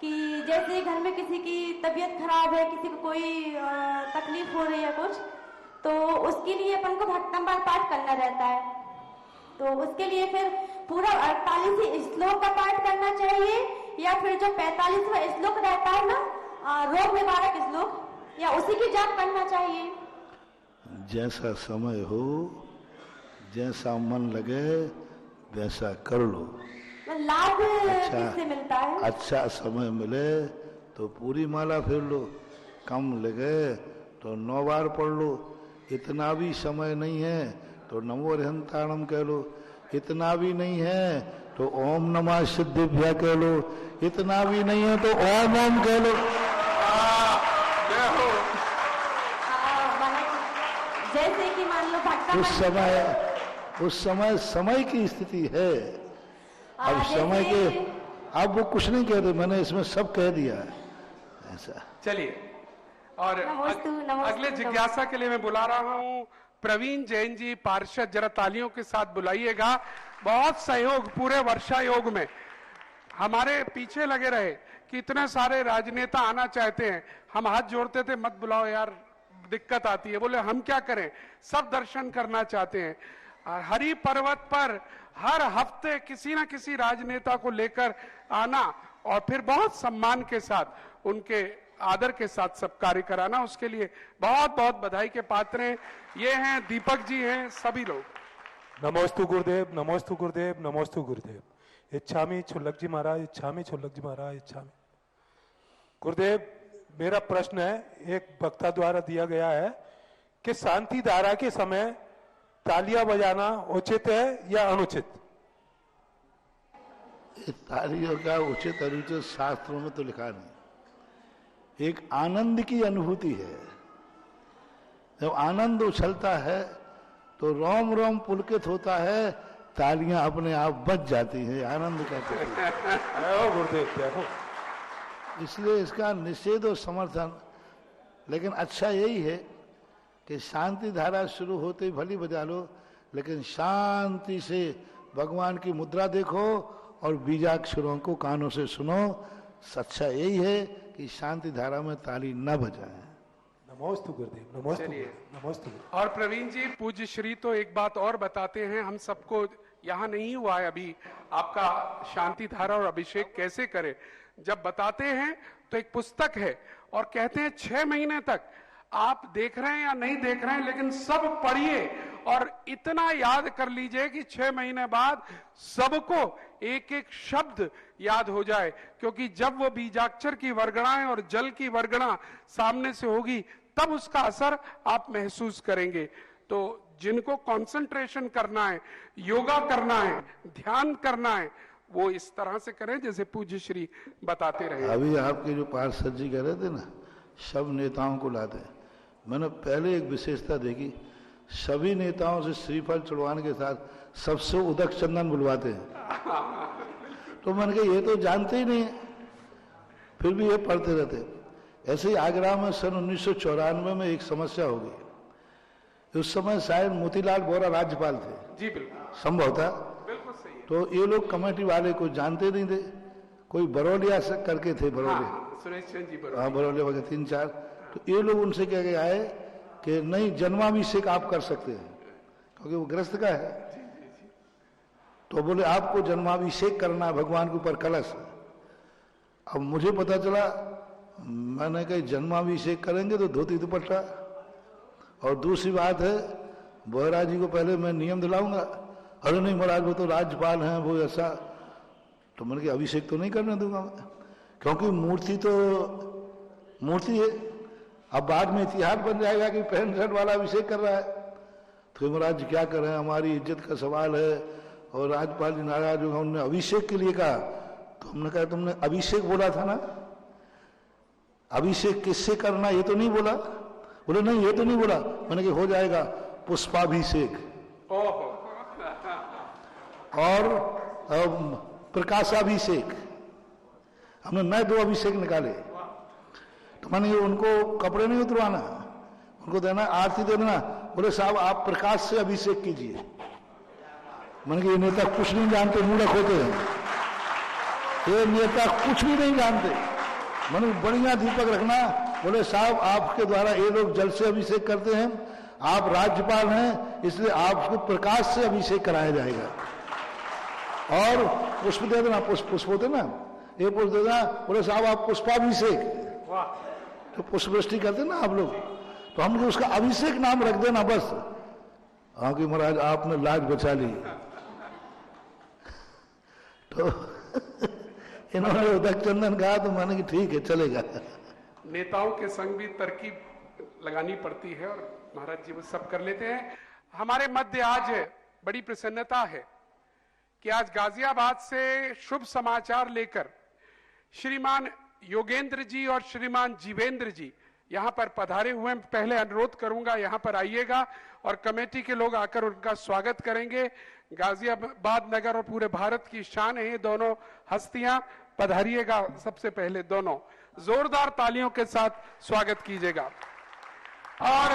कि जैसे घर में किसी की तबीयत खराब है, किसी को कोई तकलीफ हो रही है कुछ, तो उसके लिए अपन को भक्तम बार पाठ करना रहता है। तो उसके लिए फिर पूरा 48 श्लोक का पाठ करना चाहिए, या फिर जो 45वां श्लोक रहता है ना, रोग निवारक श्लोक, या उसी की जाप करना चाहिए? जैसा समय हो, जैसा मन लगे वैसा कर लो। लाभ किससे मिलता है? अच्छा समय मिले तो पूरी माला फेर लो, कम लगे तो 9 बार पढ़ लो। इतना भी समय नहीं है तो नमो रहंताणम कह लो, इतना भी नहीं है तो ओम नमः सिद्धिभ्य कह लो, इतना भी नहीं है तो ओम ओम कह लो। जैसे कि मान लो भक्ता उस समय की स्थिति है। अब समय के अब वो कुछ नहीं कह रहे, मैंने इसमें सब कह दिया है ऐसा। चलिए, और अगले जिज्ञासा के लिए मैं बुला रहा हूं प्रवीण जैन जी पार्षद, जरा तालियों के साथ बुलाइएगा। बहुत सहयोग पूरे वर्षा योग में हमारे पीछे लगे रहे कि इतने सारे राजनेता आना चाहते हैं, हम हाथ जोड़ते थे मत बुलाओ यार दिक्कत आती है। बोले हम क्या करें, सब दर्शन करना चाहते हैं। हरि पर्वत पर हर हफ्ते किसी ना किसी राजनेता को लेकर आना और फिर बहुत सम्मान के साथ उनके आदर के साथ सब कार्य कराना, उसके लिए बहुत बहुत बधाई के पात्र हैं। ये हैं दीपक जी हैं, सभी लोग। नमोस्तु गुरुदेव, नमोस्तु गुरुदेव, नमोस्तु गुरुदेव। इच्छामि छुल्लक जी महाराज, इच्छामि छुल्लक जी महाराज, इच्छामि। गुरुदेव, मेरा प्रश्न है, एक वक्ता द्वारा दिया गया है कि शांति धारा के समय तालियां बजाना उचित है या अनुचित? तालियों का उचित अनुचित शास्त्रों में तो लिखा नहीं। एक आनंद की अनुभूति है। जब आनंद उछलता है तो रोम रोम पुलकित होता है, तालियां अपने आप बज जाती हैं, आनंद का गुरुदेव देखो, इसलिए इसका निषेध और समर्थन। लेकिन अच्छा यही है कि शांति धारा शुरू होते ही भली बजा लो, लेकिन शांति से भगवान की मुद्रा देखो और बीजाक्षरों को कानों से सुनो। अच्छा यही है कि शांति धारा में ताली न बजाएं। नमोस्तु गुरुदेव, नमोस्तु, नमोस्तु। और प्रवीण जी, पूज्य श्री तो एक बात और बताते हैं, हम सबको यहाँ नहीं हुआ है अभी आपका शांति धारा और अभिषेक कैसे करे। जब बताते हैं तो एक पुस्तक है और कहते हैं 6 महीने तक आप देख रहे हैं या नहीं देख रहे हैं, लेकिन सब पढ़िए और इतना याद कर लीजिए कि 6 महीने बाद सबको एक एक शब्द याद हो जाए। क्योंकि जब वो बीजाक्षर की वर्गणाएं और जल की वर्गणा सामने से होगी, तब उसका असर आप महसूस करेंगे। तो जिनको कंसंट्रेशन करना है, योगा करना है, ध्यान करना है, वो इस तरह से करें जैसे पूज्य श्री बताते रहे। अभी आपके जो पार्षद जी कह रहे थे ना, सब नेताओं को लाते हैं, मैंने पहले एक विशेषता देखी, सभी नेताओं से श्रीफल चढ़वाने के साथ सबसे उदक चंदन बुलवाते हैं। तो मैंने कहा ये तो जानते ही नहीं है, फिर भी ये पढ़ते रहते। ऐसे ही आगरा में सन 1994 में एक समस्या हो गई। उस समय शायद मोतीलाल वोरा राज्यपाल थे, जी बिल्कुल, संभव था। बिल्कुल सही है। तो ये लोग कमेटी वाले को जानते नहीं थे, कोई बरौलिया से करके थे, बरौलिया, सुरेश चंद्र जी हाँ बरौलिया वगैरह 3-4। तो ये लोग उनसे कह के आए कि नहीं, जन्माभिषेक आप कर सकते हैं, क्योंकि वो ग्रस्त का है। तो बोले आपको जन्माभिषेक करना है भगवान के ऊपर कलश। अब मुझे पता चला, मैंने कहा जन्माभिषेक करेंगे तो धोती दुपट्टा, और दूसरी बात है बोहरा जी को पहले मैं नियम दिलाऊंगा। अरे नहीं महाराज, वो तो राज्यपाल हैं, वो ऐसा। तो मैंने कहा अभिषेक तो नहीं करने दूंगा मैं, क्योंकि मूर्ति तो मूर्ति है। अब बाद में इतिहास बन जाएगा कि पैंट शर्ट वाला अभिषेक कर रहा है, तो महाराज क्या कर रहे हैं, हमारी इज्जत का सवाल है। और राज्यपाल जी नाराज होगा, उन्होंने अभिषेक के लिए कहा। तो हमने कहा तुमने अभिषेक बोला था ना, अभिषेक किससे करना ये तो नहीं बोला। बोले नहीं ये तो नहीं बोला। मैंने कहा हो जाएगा पुष्पाभिषेक और प्रकाशाभिषेक। हमने नए 2 अभिषेक निकाले। तो मैंने उनको कपड़े नहीं उतरवाना, उनको देना आरती दे देना। बोले साहब आप प्रकाश से अभिषेक कीजिए। मैंने कहा ये नेता कुछ नहीं जानते, मूर्ख होते हैं, ये नेता कुछ भी नहीं जानते। मैंने बढ़िया दीपक रखना। बोले साहब आपके द्वारा ये लोग जल से अभिषेक करते हैं, आप राज्यपाल हैं, इसलिए आपको प्रकाश से अभिषेक कराया जाएगा। और पुष्प दे देना, पुष्प होते ना, ये पुष्प दे देना। बोले साहब आप पुष्पाभिषेक, तो पुष्प वृष्टि करते ना आप लोग, तो हम उसका अभिषेक नाम रख देना बस। हाँ कि महाराज आपने लाज बचा ली। तो इन्होंने उदक चंदन कहा, तो मैंने कि ठीक है चलेगा। नेताओं के संग भी तरकीब लगानी पड़ती है और महाराज जी वो सब कर लेते हैं। हमारे मध्य आज बड़ी प्रसन्नता है कि आज गाजियाबाद से शुभ समाचार लेकर श्रीमान योगेंद्र जी और श्रीमान जीवेंद्र जी यहाँ पर पधारे हुए हैं। पहले अनुरोध करूंगा यहाँ पर आइएगा और कमेटी के लोग आकर उनका स्वागत करेंगे। गाजियाबाद नगर और पूरे भारत की शान है ये दोनों हस्तियां। पधारिएगा, सबसे पहले दोनों जोरदार तालियों के साथ स्वागत कीजिएगा। और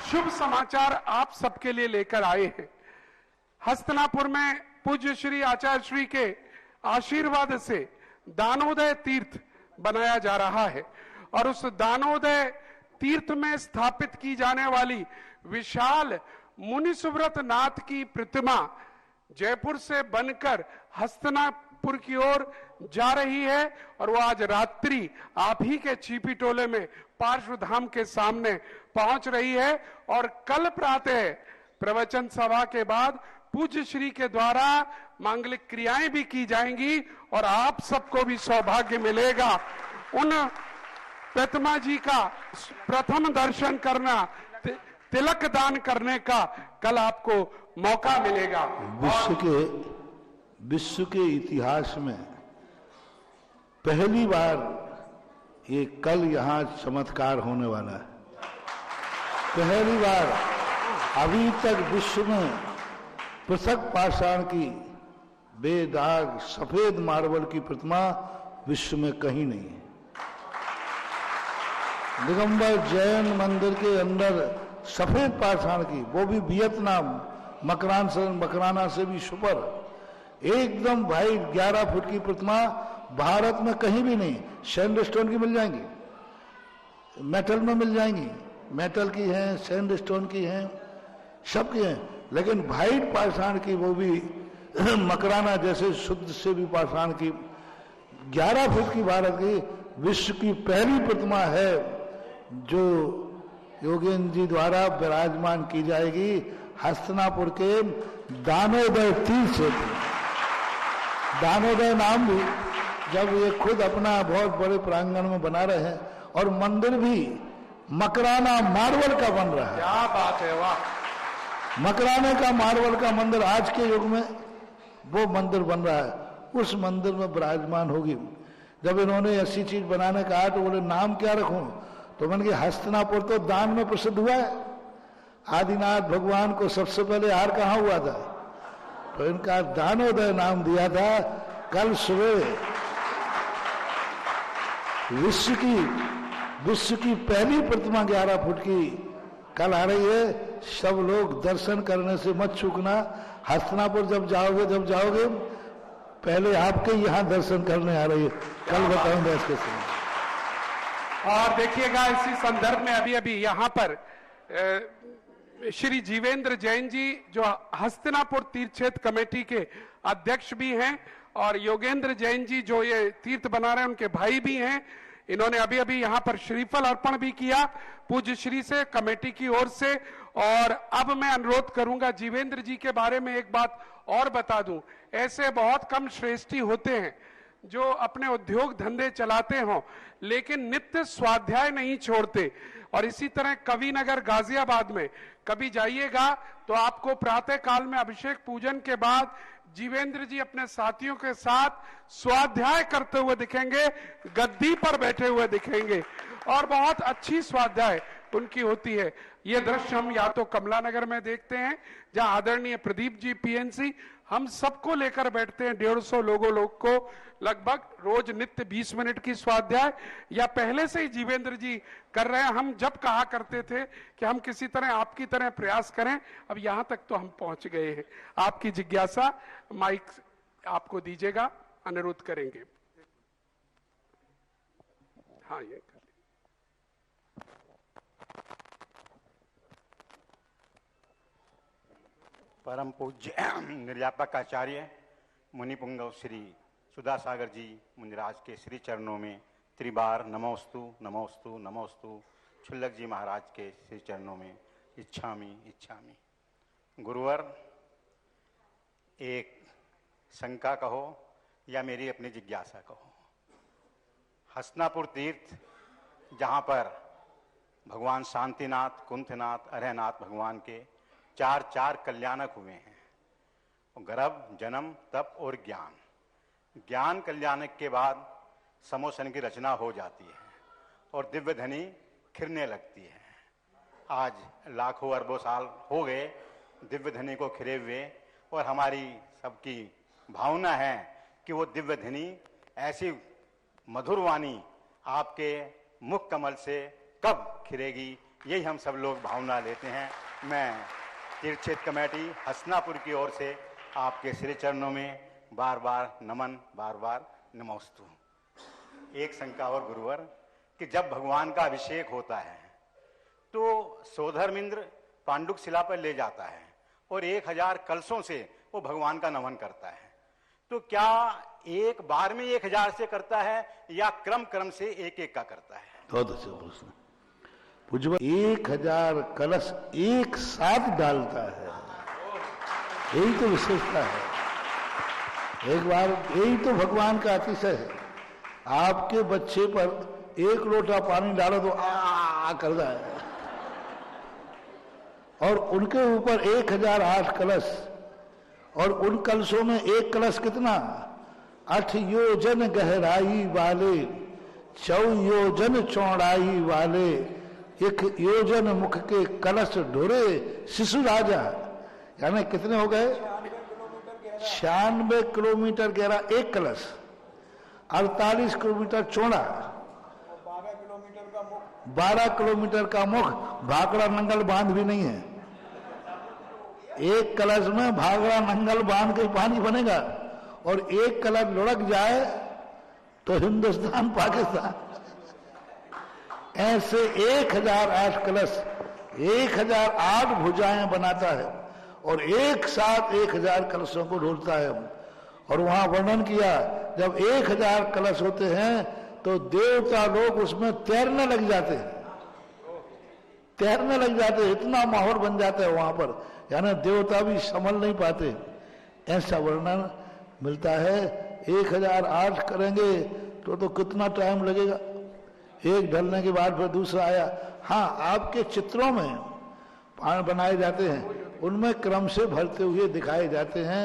शुभ समाचार आप सबके लिए लेकर आए हैं। हस्तिनापुर में पूज्य श्री आचार्य श्री के आशीर्वाद से दानोदय तीर्थ बनाया जा रहा है और उस दानोदय तीर्थ में स्थापित की जाने वाली विशाल मुनि सुव्रत नाथ की प्रतिमा जयपुर से बनकर हस्तिनापुर की ओर जा रही है और वो आज रात्रि आप ही के चीपी टोले में पार्श्व धाम के सामने पहुंच रही है। और कल प्रातः प्रवचन सभा के बाद पूज्य श्री के द्वारा मांगलिक क्रियाएं भी की जाएंगी और आप सबको भी सौभाग्य मिलेगा उन प्रतिमा जी का प्रथम दर्शन करना, तिलक दान करने का कल आपको मौका मिलेगा। विश्व के इतिहास में पहली बार ये कल यहाँ चमत्कार होने वाला है। पहली बार अभी तक विश्व में पृथक पाषाण की बेदाग सफेद मार्बल की प्रतिमा विश्व में कहीं नहीं है। दिगंबर जैन मंदिर के अंदर सफेद पाषाण की, वो भी वियतनाम मकराना से भी सुपर एकदम भाई 11 फुट की प्रतिमा भारत में कहीं भी नहीं। सैंडस्टोन की मिल जाएंगी, मेटल में मिल जाएंगी, मेटल की हैं, सैंडस्टोन की हैं, सब की हैं, लेकिन वाइट पाषाण की, वो भी मकराना जैसे शुद्ध से भी पाषाण की 11 फुट की भारत की विश्व की पहली प्रतिमा है जो योगेंद्र जी द्वारा विराजमान की जाएगी हस्तिनापुर के दानोदय तीर्थ क्षेत्र। दानोदय नाम भी जब ये खुद अपना बहुत बड़े प्रांगण में बना रहे हैं और मंदिर भी मकराना मार्बल का बन रहा है। क्या बात है, वाह। मकराने का मार्बल का मंदिर आज के युग में वो मंदिर बन रहा है, उस मंदिर में विराजमान होगी। जब इन्होंने ऐसी चीज बनाने का तो बोले नाम क्या रखूं, तो मैंने कहा हस्तिनापुर तो दान में प्रसिद्ध हुआ है। आदिनाथ भगवान को सबसे पहले हार कहाँ हुआ था, तो इनका दानोदय नाम दिया था। कल सुबह विश्व की पहली प्रतिमा 11 फुट की कल आ रही है। सब लोग दर्शन करने से मत चूकना। हस्तिनापुर जब जाओगे पहले आपके यहाँ दर्शन करने आ रही है, कल बताऊंगा इसके समय। और देखिएगा इसी संदर्भ में अभी यहाँ पर श्री जीवेंद्र जैन जी जो हस्तिनापुर तीर्थ क्षेत्र कमेटी के अध्यक्ष भी हैं और योगेंद्र जैन जी जो ये तीर्थ बना रहे हैं उनके भाई भी हैं। इन्होंने अभी यहाँ पर श्रीफल अर्पण भी किया पूज्य श्री से, कमेटी की ओर से। और अब मैं अनुरोध करूंगा जीवेंद्र जी के बारे में एक बात और बता दूं, ऐसे बहुत कम श्रेष्ठी होते हैं जो अपने उद्योग धंधे चलाते हों लेकिन नित्य स्वाध्याय नहीं छोड़ते। और इसी तरह कविनगर गाजियाबाद में कभी जाइएगा तो आपको प्रातः काल में अभिषेक पूजन के बाद जीवेंद्र जी अपने साथियों के साथ स्वाध्याय करते हुए दिखेंगे, गद्दी पर बैठे हुए दिखेंगे और बहुत अच्छी स्वाध्याय उनकी होती है। ये दृश्य हम या तो कमला नगर में देखते हैं जहां आदरणीय प्रदीप जी पीएनसी हम सबको लेकर बैठते हैं, 150 लोग को लगभग रोज नित्य 20 मिनट की स्वाध्याय, या पहले से ही जीवेंद्र जी कर रहे हैं। हम जब कहा करते थे कि हम किसी तरह आपकी तरह प्रयास करें, अब यहां तक तो हम पहुंच गए हैं। आपकी जिज्ञासा माइक आपको दीजिएगा, अनुरोध करेंगे। हाँ, ये कर परम पूज्य निर्यापक आचार्य मुनिपुंगव श्री सुधा सागर जी मुनिराज के श्री चरणों में त्रिबार नमोस्तु नमोस्तु नमोस्तु। छुल्लक जी महाराज के श्री चरणों में इच्छामि इच्छामि। गुरुवर, एक शंका कहो या मेरी अपनी जिज्ञासा कहो। हस्तिनापुर तीर्थ जहाँ पर भगवान शांतिनाथ, कुंथनाथ, अरहनाथ भगवान के चार कल्याणक हुए हैं, गर्भ, जन्म, तप और ज्ञान। ज्ञान कल्याणक के बाद समोसन की रचना हो जाती है और दिव्य धनी खिरने लगती है। आज लाखों अरबों साल हो गए दिव्य धनी को खिरे हुए, और हमारी सबकी भावना है कि वो दिव्य धनी ऐसी मधुर वाणी आपके मुख कमल से कब खिरेगी, यही हम सब लोग भावना लेते हैं। मैं तीर्थ क्षेत्र कमेटी हस्तिनापुर की ओर से आपके श्री चरणों में बार बार नमन, बार बार नमोस्तु। एक शंका और गुरुवर, कि जब भगवान का अभिषेक होता है तो सोधर्मिंद्र पांडुक शिला पर ले जाता है और 1000 कलशों से वो भगवान का नमन करता है, तो क्या एक बार में 1000 से करता है या क्रम क्रम से एक एक का करता है? बहुत अच्छा प्रश्न। पूज्य 1000 कलश एक साथ डालता है, यही तो विशेषता है। एक बार यही तो भगवान का अतिशय है। आपके बच्चे पर एक लोटा पानी डालो तो आ कर जाए, और उनके ऊपर 1008 कलश, और उन कलशों में एक कलश कितना 8 योजन गहराई वाले, 4 योजन चौड़ाई वाले, 1 योजन मुख के कलश ढोरे शिशु राजा। यानी कितने हो गए? 96 किलोमीटर गहरा एक कलश, 48 किलोमीटर चौड़ा, 12 किलोमीटर का मुख। भाखड़ा नंगल बांध भी नहीं है। एक कलश में भाखड़ा नंगल बांध के पानी बनेगा, और एक कलश लुढ़क जाए तो हिंदुस्तान पाकिस्तान। ऐसे 1008 कलश, 1008 भुजाएं बनाता है, और एक साथ 1000 कलशों को ढोलता है। और वहां वर्णन किया, जब 1000 कलश होते हैं तो देवता लोग उसमें तैरने लग जाते हैं, तैरने लग जाते हैं। इतना माहौल बन जाता है वहां पर, यानी देवता भी संभल नहीं पाते। ऐसा वर्णन मिलता है। 1008 करेंगे तो कितना टाइम लगेगा? एक ढलने के बाद फिर दूसरा आया। हाँ, आपके चित्रों में पान बनाए जाते हैं, उनमें क्रम से भरते हुए दिखाए जाते हैं,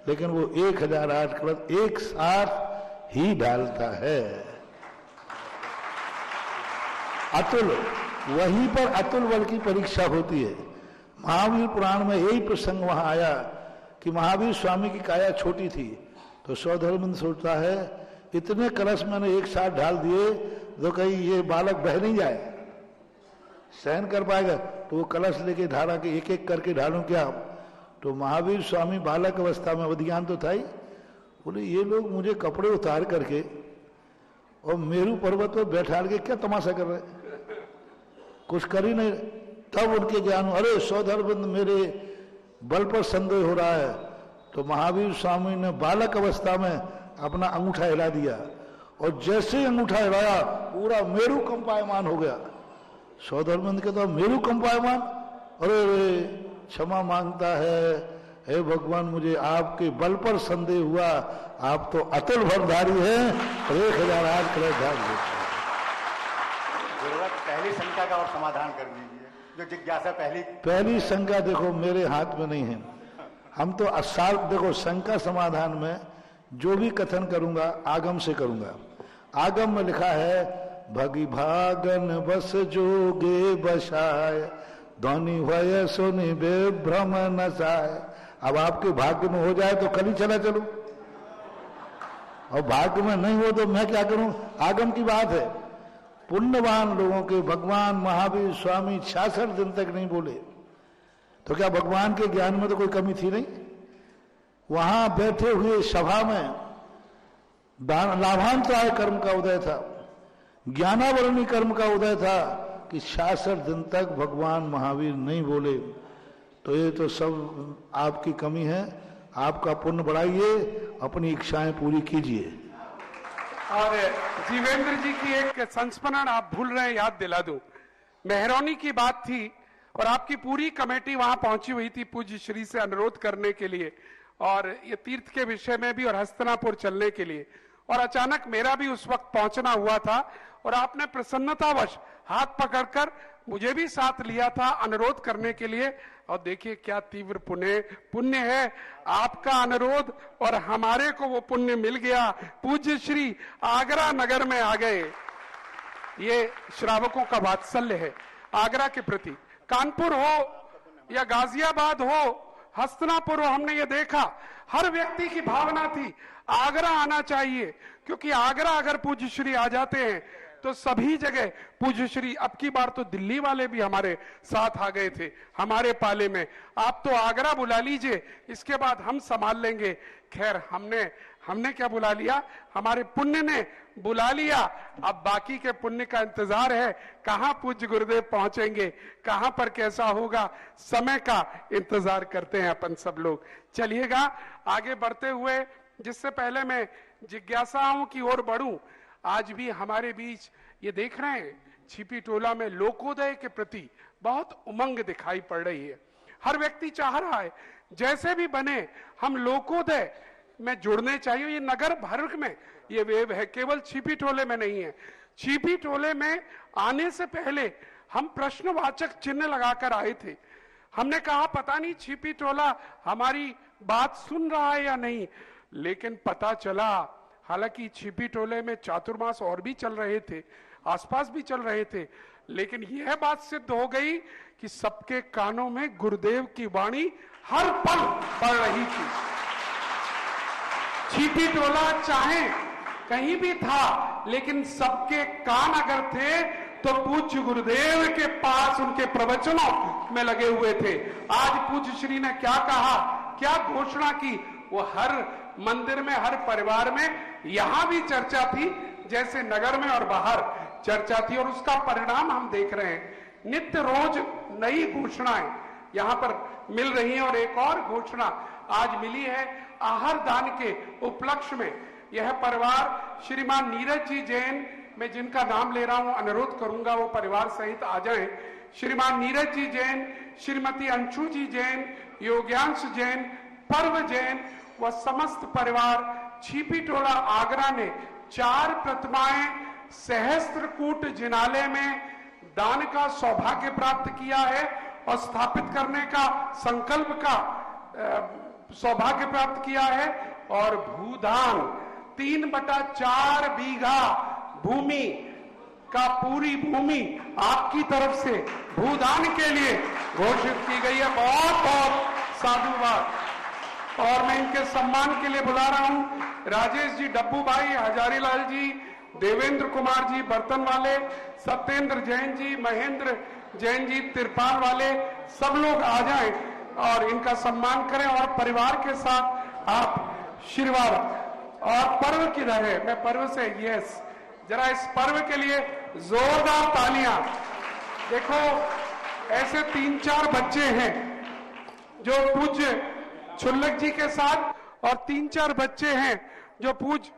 लेकिन वो 1008 कलश एक साथ ही डालता है। अतुल, वहीं पर अतुल बल की परीक्षा होती है। महावीर पुराण में यही प्रसंग वहां आया कि महावीर स्वामी की काया छोटी थी, तो सौधर्मिंद सोचता है इतने कलश मैंने एक साथ डाल दिए तो कहीं ये बालक बह नहीं जाए, सहन कर पाएगा? तो वो कलश लेके ढाला कि एक एक करके ढालूं क्या? तो महावीर स्वामी बालक अवस्था में अवधिज्ञान तो था ही, बोले ये लोग मुझे कपड़े उतार करके और मेरू पर्वत पर बैठा के क्या तमाशा कर रहे, कुछ कर ही नहीं। तब उनके ज्ञान, अरे सौधर्मिंद मेरे बल पर संदेह हो रहा है। तो महावीर स्वामी ने बालक अवस्था में अपना अंगूठा हिला दिया, और जैसे ही अंगूठा हिलाया पूरा मेरू कंपायमान हो गया। सौधर्मिंद के तो मेरू कंपायमान, अरे क्षमा मांगता है, हे भगवान मुझे आपके बल पर संदेह हुआ, आप तो अतुल भरधारी हैं, 1008 कलश ढाल देते। पहली शंका का और समाधान कर दीजिए, जो जिज्ञासा पहली शंका देखो मेरे हाथ में नहीं है। हम तो असाल देखो, शंका समाधान में जो भी कथन करूंगा आगम से करूंगा। आगम में लिखा है भगी भागन बस जोगे बसाय, ध्वनि भय सुनि बेभ्रम नसाय। अब आपके भाग्य में हो जाए तो कल ही चला चलूं, और भाग्य में नहीं हो तो मैं क्या करूं? आगम की बात है। पुण्यवान लोगों के भगवान महावीर स्वामी 66 दिन तक नहीं बोले, तो क्या भगवान के ज्ञान में तो कोई कमी थी नहीं? वहां बैठे हुए सभा में लाभांतराय कर्म का उदय था, ज्ञानावरणी कर्म का उदय था कि 66 दिन तक भगवान महावीर नहीं बोले। तो ये तो सब आपकी कमी है। आपका पुण्य बढ़ाइए, अपनी इच्छाएं पूरी कीजिए। और जीवेंद्र जी की एक संस्मरण आप भूल रहे हैं, याद दिला दूं। मेहरौनी की बात थी और आपकी पूरी कमेटी वहां पहुंची हुई थी पूज्य श्री से अनुरोध करने के लिए, और ये तीर्थ के विषय में भी और हस्तिनापुर चलने के लिए। और अचानक मेरा भी उस वक्त पहुंचना हुआ था, और आपने प्रसन्नतावश हाथ पकड़कर मुझे भी साथ लिया था अनुरोध करने के लिए। और देखिए क्या तीव्र पुण्य है, आपका अनुरोध और हमारे को वो पुण्य मिल गया। पूज्य श्री आगरा नगर में आ गए। ये श्रावकों का वात्सल्य है आगरा के प्रति। कानपुर हो या गाजियाबाद हो, हस्तिनापुर हो, हमने ये देखा हर व्यक्ति की भावना थी आगरा आना चाहिए, क्योंकि आगरा अगर पूज्य श्री आ जाते हैं तो सभी जगह पूज्य श्री। अब की बार तो दिल्ली वाले भी हमारे साथ आ गए थे हमारे पाले में। आप तो आगरा बुला लीजिए, इसके बाद हम संभाल लेंगे। खैर हमने क्या बुला लिया, हमारे पुण्य ने बुला लिया। अब बाकी के पुण्य का इंतजार है, कहां पूज्य गुरुदेव पहुंचेंगे, कहां पर कैसा होगा, समय का इंतजार करते हैं अपन सब लोग। चलिएगा आगे बढ़ते हुए, जिससे पहले मैं जिज्ञासाओं की ओर बढ़ूं, आज भी हमारे बीच ये देख रहे हैं छिपी टोला में लोकोदय के प्रति बहुत उमंग दिखाई पड़ रही है। हर व्यक्ति चाह रहा है जैसे भी बने हम लोकोदय में जुड़ने चाहिए। ये नगर भर में ये वेव है, केवल छिपी टोले में नहीं है। छिपी टोले में आने से पहले हम प्रश्नवाचक चिन्ह लगाकर आए थे। हमने कहा पता नहीं छिपी टोला हमारी बात सुन रहा है या नहीं, लेकिन पता चला हालांकि छिपी टोले में चातुर्मास और भी चल रहे थे, आसपास भी चल रहे थे, लेकिन यह बात सिद्ध हो गई कि सबके कानों में गुरुदेव की वाणी हर पल पड़ रही थी। छिपी टोला चाहे कहीं भी था, लेकिन सबके कान अगर थे तो पूज्य गुरुदेव के पास उनके प्रवचनों में लगे हुए थे। आज पूज्य श्री ने क्या कहा, क्या घोषणा की, वो हर मंदिर में, हर परिवार में, यहां भी चर्चा थी जैसे नगर में और बाहर चर्चा थी, और उसका परिणाम हम देख रहे हैं। नित्य रोज नई घोषणाएं यहां पर मिल रही हैं, और एक और घोषणा आज मिली है आहार दान के उपलक्ष्य में। यह परिवार श्रीमान नीरज जी जैन, मैं जिनका नाम ले रहा हूं, अनुरोध करूंगा वो परिवार सहित आ जाएं। श्रीमान नीरज जी जैन, श्रीमती अंशु जी जैन, योग्यांश जैन, पर्व जैन व समस्त परिवार छिपी टोला आगरा ने 4 प्रतिमाएं सहस्त्रकूट जिनालय में दान का सौभाग्य प्राप्त किया है और स्थापित करने का संकल्प का सौभाग्य प्राप्त किया है। और भूदान 3/4 बीघा भूमि का, पूरी भूमि आपकी तरफ से भूदान के लिए घोषित की गई है। बहुत बहुत साधुवाद। और मैं इनके सम्मान के लिए बुला रहा हूं राजेश जी डब्बू भाई, हजारीलाल जी, देवेंद्र कुमार जी बर्तन वाले, सत्येंद्र जैन जी, महेंद्र जैन जी तिरपाल वाले, सब लोग आ जाएं और इनका सम्मान करें और परिवार के साथ आप आशीर्वाद। और पर्व किधर है, मैं पर्व से, यस, जरा इस पर्व के लिए जोरदार तालियां। देखो ऐसे 3-4 बच्चे हैं जो पूज्य छुल्लक जी के साथ, और 3-4 बच्चे हैं जो पूज्य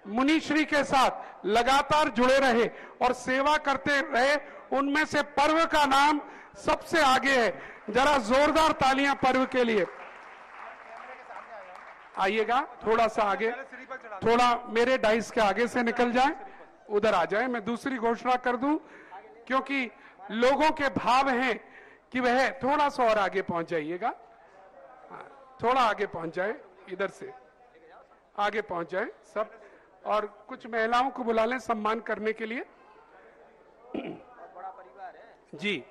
मुनिश्री के साथ लगातार जुड़े रहे और सेवा करते रहे। उनमें से पर्व का नाम सबसे आगे है। जरा जोरदार तालियां पर्व के लिए। आइएगा थोड़ा सा आगे, थोड़ा मेरे डाइस के आगे से निकल जाएं, उधर आ जाएं। मैं दूसरी घोषणा कर दूं क्योंकि लोगों के भाव हैं कि वह थोड़ा सा और आगे पहुंच जाइएगा, थोड़ा आगे पहुंच जाए, इधर से आगे पहुंच जाए सब, और कुछ महिलाओं को बुला लें सम्मान करने के लिए जी।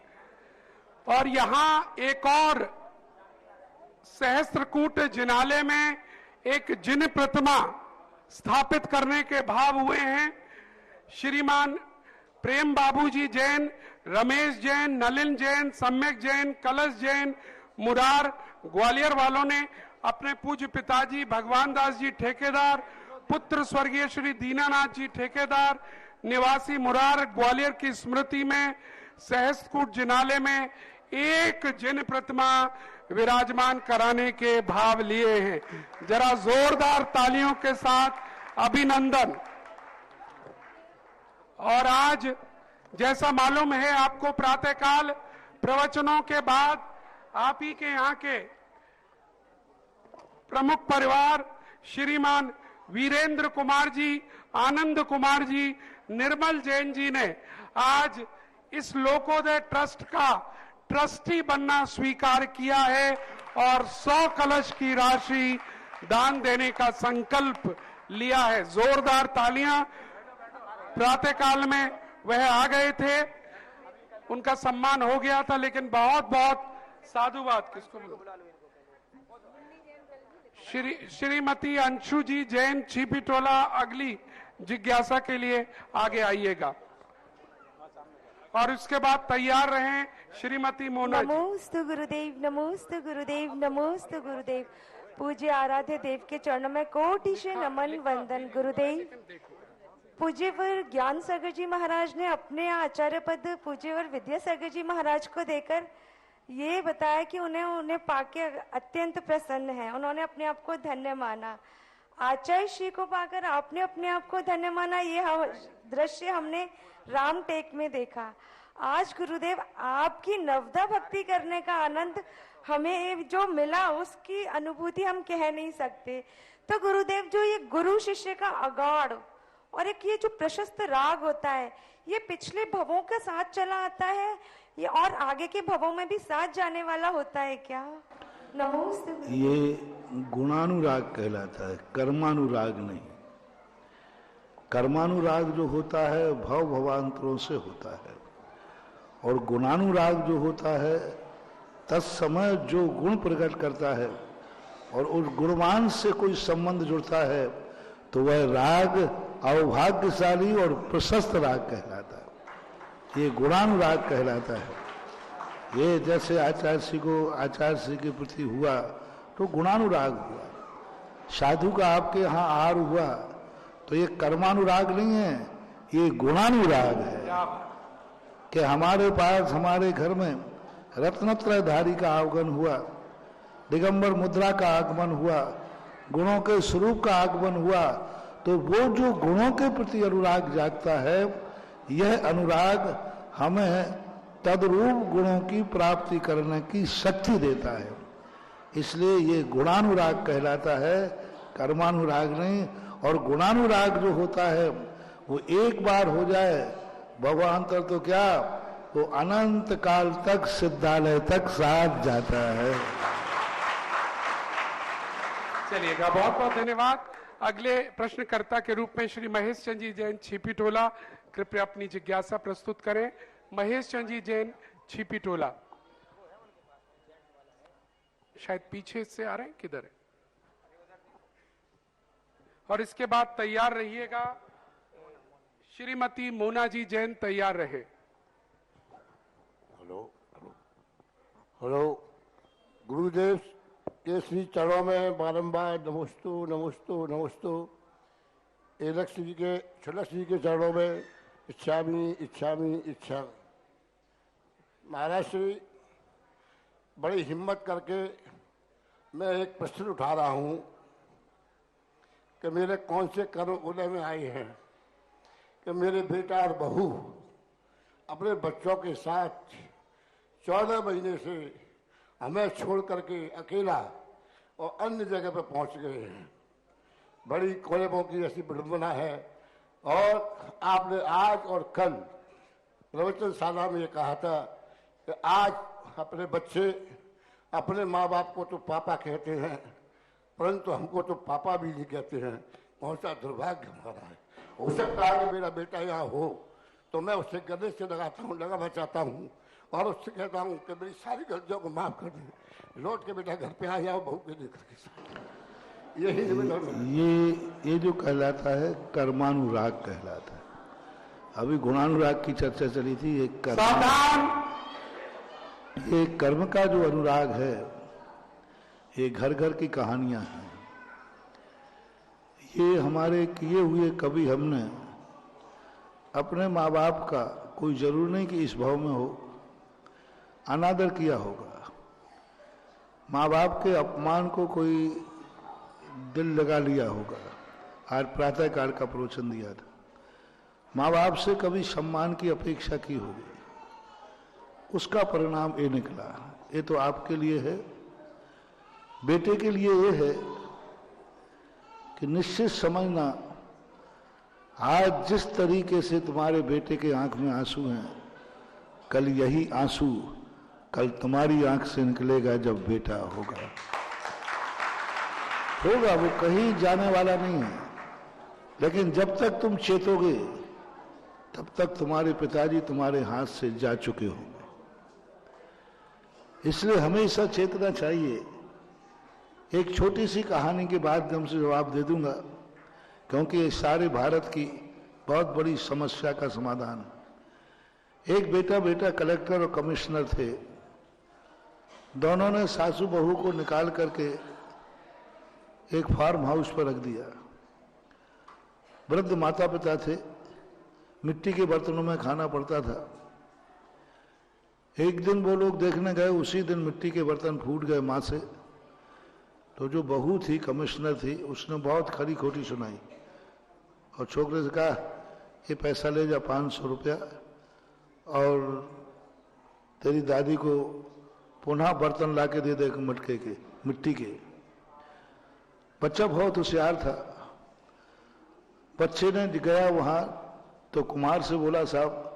और यहां एक और सहस्त्रकूट जिनालय में एक जिन प्रतिमा स्थापित करने के भाव हुए हैं। श्रीमान प्रेम बाबूजी जैन, रमेश जैन, नलिन जैन, सम्यक जैन, कलश जैन, मुरार ग्वालियर वालों ने अपने पूज्य पिताजी भगवान दास जी ठेकेदार, पुत्र स्वर्गीय श्री दीनानाथ जी ठेकेदार, निवासी मुरार ग्वालियर की स्मृति में सहस्त्रकूट जिनालय में एक जिन प्रतिमा विराजमान कराने के भाव लिए हैं। जरा जोरदार तालियों के साथ अभिनंदन। और आज जैसा मालूम है आपको, प्रातःकाल प्रवचनों के बाद आप ही के यहाँ के प्रमुख परिवार श्रीमान वीरेंद्र कुमार जी, आनंद कुमार जी, निर्मल जैन जी ने आज इस लोकोदय ट्रस्ट का ट्रस्टी बनना स्वीकार किया है और 100 कलश की राशि दान देने का संकल्प लिया है। जोरदार तालियां। प्रातःकाल में वह आ गए थे, उनका सम्मान हो गया था, लेकिन बहुत बहुत साधुवाद। किसको श्रीमती अंशु जी जैन छिपी टोला, अगली जिज्ञासा के लिए आगे आइएगा। और उसके बाद तैयार रहें श्रीमती मोना। नमोस्तु गुरुदेव, नमोस्तु गुरुदेव, नमोस्तु गुरुदेव। पूज्य आराध्य देव के चरणों में कोटि से नमन वंदन गुरुदेव। पूज्यवर ज्ञान सागर जी महाराज ने अपने आचार्य पद पूज्यवर विद्यासागर जी महाराज को देकर ये बताया कि उन्हें पाके अत्यंत प्रसन्न है। उन्होंने अपने आप को धन्य माना। आचार्य श्री को पाकर आपने अपने आप को धन्य माना। ये दृश्य हमने राम टेक में देखा। आज गुरुदेव आपकी नवदा भक्ति करने का आनंद हमें जो मिला उसकी अनुभूति हम कह नहीं सकते। तो गुरुदेव जो ये गुरु शिष्य का अगाड़ और एक ये जो प्रशस्त राग होता है, ये पिछले भवों के साथ चला आता है ये और आगे के भवों में भी साथ जाने वाला होता है क्या? नमोस्तुते। ये गुणानुराग कहलाता है, कर्मानुराग नहीं। कर्मानुराग जो होता है भव भवांतरों से होता है, और गुणानुराग जो होता है तत्समय जो गुण प्रकट करता है और उस गुणवान से कोई संबंध जुड़ता है तो वह राग अवभाग्यशाली और प्रशस्त राग कहलाता है। ये गुणानुराग कहलाता है। ये जैसे आचार्य श्री के प्रति हुआ तो गुणानुराग हुआ। साधु का आपके यहाँ आहार हुआ तो ये कर्मानुराग नहीं है, ये गुणानुराग है कि हमारे पास हमारे घर में रत्नत्रयधारी का आगमन हुआ, दिगंबर मुद्रा का आगमन हुआ, गुणों के स्वरूप का आगमन हुआ, तो वो जो गुणों के प्रति अनुराग जागता है, यह अनुराग हमें तद्रूप गुणों की प्राप्ति करने की शक्ति देता है। इसलिए ये गुणानुराग कहलाता है, कर्मानुराग नहीं। और गुणानुराग जो होता है वो एक बार हो जाए, भवांतर तो क्या, वो अनंत काल तक सिद्धालय तक साथ जाता है। चलिएगा, बहुत बहुत धन्यवाद। अगले प्रश्नकर्ता के रूप में श्री महेश चंद जी जैन छिपीटोला कृपया अपनी जिज्ञासा प्रस्तुत करें। महेश चंद जी जैन छिपीटोला, शायद पीछे से आ रहे हैं, किधर है? और इसके बाद तैयार रहिएगा श्रीमती मोना जी जैन, तैयार रहे। हेलो गुरुदेव के श्री चरणों में बारंबार नमोस्तु नमोस्तु नमोस्तु। एलक्ष जी के छलक्ष जी के चरणों में इच्छामी इच्छामी इच्छामी। महाराज श्री, बड़ी हिम्मत करके मैं एक प्रश्न उठा रहा हूँ कि मेरे कौन से कर्म उदय में आए हैं कि मेरे बेटा और बहू अपने बच्चों के साथ 14 महीने से हमें छोड़ करके अकेला और अन्य जगह पर पहुंच गए हैं। बड़ी कोलेबों की ऐसी विडंबना है। और आपने आज और कल प्रवचनशाला में ये कहा था कि आज अपने बच्चे अपने माँ बाप को तो पापा कहते हैं, परंतु हमको तो पापा भी नहीं कहते हैं। कौन सा दुर्भाग्य हमारा है। हो सकता है कि मेरा बेटा यहाँ हो तो मैं उससे गले से लगाना चाहता हूँ और उससे कहता हूँ कि मेरी सारी गलतियों को माफ कर दे, लौट के बेटा घर पे आ जाओ बहू के लेकर के। यही ये जो कहलाता है कर्मानुराग कहलाता है। अभी गुणानुराग की चर्चा चली थी। ये कर्म का जो अनुराग है, ये घर घर की कहानियां हैं। ये हमारे किए हुए कभी हमने अपने माँ बाप का, कोई जरूर नहीं कि इस भाव में हो, अनादर किया होगा। माँ बाप के अपमान को कोई दिल लगा लिया होगा। आज प्रातः काल का प्रवचन दिया था, माँ बाप से कभी सम्मान की अपेक्षा की होगी, उसका परिणाम ये निकला। ये तो आपके लिए है। बेटे के लिए ये है कि निश्चित समझना, आज जिस तरीके से तुम्हारे बेटे के आंख में आंसू हैं, कल यही आंसू कल तुम्हारी आंख से निकलेगा जब बेटा होगा। वो कहीं जाने वाला नहीं है। लेकिन जब तक तुम चेतोगे तब तक तुम्हारे पिताजी तुम्हारे हाथ से जा चुके होंगे। इसलिए हमेशा चेतना चाहिए। एक छोटी सी कहानी के माध्यम से जवाब दे दूंगा, क्योंकि ये सारे भारत की बहुत बड़ी समस्या का समाधान है। एक बेटा कलेक्टर और कमिश्नर थे। दोनों ने सासू बहू को निकाल करके एक फार्म हाउस पर रख दिया। वृद्ध माता पिता थे, मिट्टी के बर्तनों में खाना पड़ता था। एक दिन वो लोग देखने गए, उसी दिन मिट्टी के बर्तन फूट गए माँ से। तो जो बहू थी, कमिश्नर थी, उसने बहुत खरी खोटी सुनाई और छोकरे से कहा, ये पैसा ले जा 500 रुपया और तेरी दादी को पुनः बर्तन लाके दे दे मटके के, मिट्टी के। बच्चा बहुत होशियार था। बच्चे ने गया वहां तो कुमार से बोला, साहब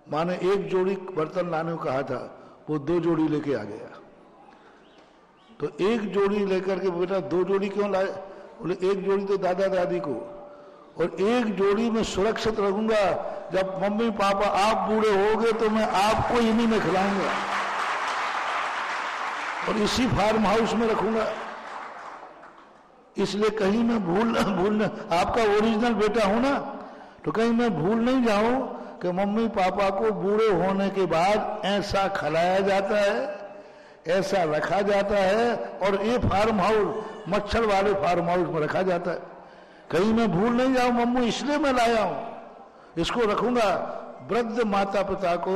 माँ ने एक जोड़ी बर्तन लाने को कहा था, वो 2 जोड़ी लेके आ गया। तो 1 जोड़ी लेकर के, बेटा 2 जोड़ी क्यों लाए? बोले 1 जोड़ी तो दादा दादी को, और 1 जोड़ी में सुरक्षित रखूंगा, जब मम्मी पापा आप बूढ़े होगे तो मैं आपको इन्हीं में खिलाऊंगा और इसी फार्म हाउस में रखूंगा। इसलिए कहीं मैं भूल आपका ओरिजिनल बेटा हूं ना, तो कहीं मैं भूल नहीं जाऊं कि मम्मी पापा को बूढ़े होने के बाद ऐसा खिलाया जाता है, ऐसा रखा जाता है, और ये फार्म हाउस मच्छर वाले फार्म हाउस में रखा जाता है। कहीं मैं भूल नहीं जाऊं मम्मू, इसलिए मैं लाया हूं, इसको रखूंगा। वृद्ध माता पिता को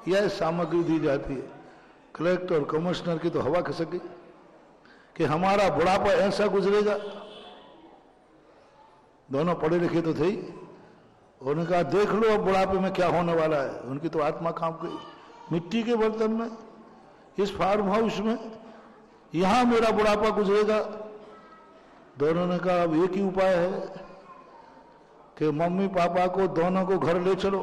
यह सामग्री दी जाती है। कलेक्टर और कमिश्नर की तो हवा खसक गई कि हमारा बुढ़ापा ऐसा गुजरेगा। दोनों पढ़े लिखे तो थे ही। उन्होंने कहा देख लो अब बुढ़ापे में क्या होने वाला है। उनकी तो आत्मा कांप गई। मिट्टी के बर्तन में, इस फार्म हाउस में, यहां मेरा बुढ़ापा गुजरेगा। दोनों ने कहा अब एक ही उपाय है कि मम्मी पापा को दोनों को घर ले चलो।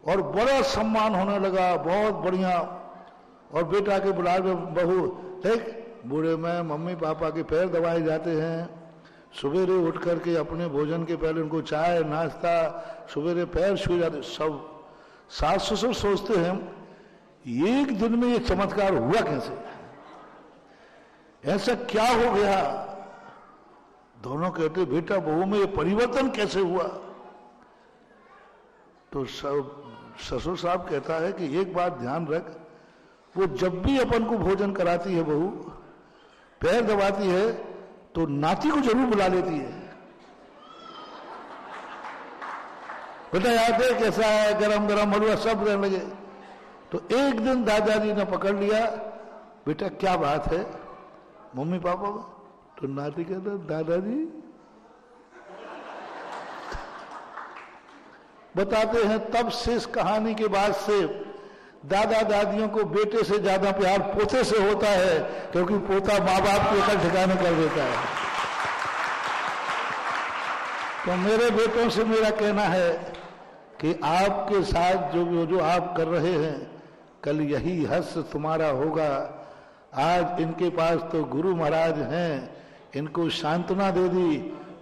और बड़ा सम्मान होने लगा, बहुत बढ़िया। और बेटा के बुलावे बहू, देख बूढ़े में मम्मी पापा के पैर दबाए जाते हैं। सवेरे उठ करके अपने भोजन के पहले उनको चाय नाश्ता, सवेरे पैर छुए जाते। सब सास ससुर सोचते हैं एक दिन में ये चमत्कार हुआ कैसे, ऐसा क्या हो गया। दोनों कहते बेटा बहू में ये परिवर्तन कैसे हुआ। तो सब ससुर साहब कहता है कि एक बात ध्यान रख, वो जब भी अपन को भोजन कराती है बहू, पैर दबाती है, तो नाती को जरूर बुला लेती है। बेटा याद है कैसा है, गरम गरम हलवा, सब रहने लगे। तो एक दिन दादाजी ने पकड़ लिया, बेटा क्या बात है मम्मी पापा में। तो नाती कहता दादाजी, बताते हैं तब से इस कहानी के बाद से दादा दादियों को बेटे से ज्यादा प्यार पोते से होता है, क्योंकि पोता माँ बाप को एकल ठिकाने कर देता है। तो मेरे बेटों से मेरा कहना है कि आपके साथ जो आप कर रहे हैं, कल यही हर्ष तुम्हारा होगा। आज इनके पास तो गुरु महाराज हैं, इनको सांत्वना दे दी,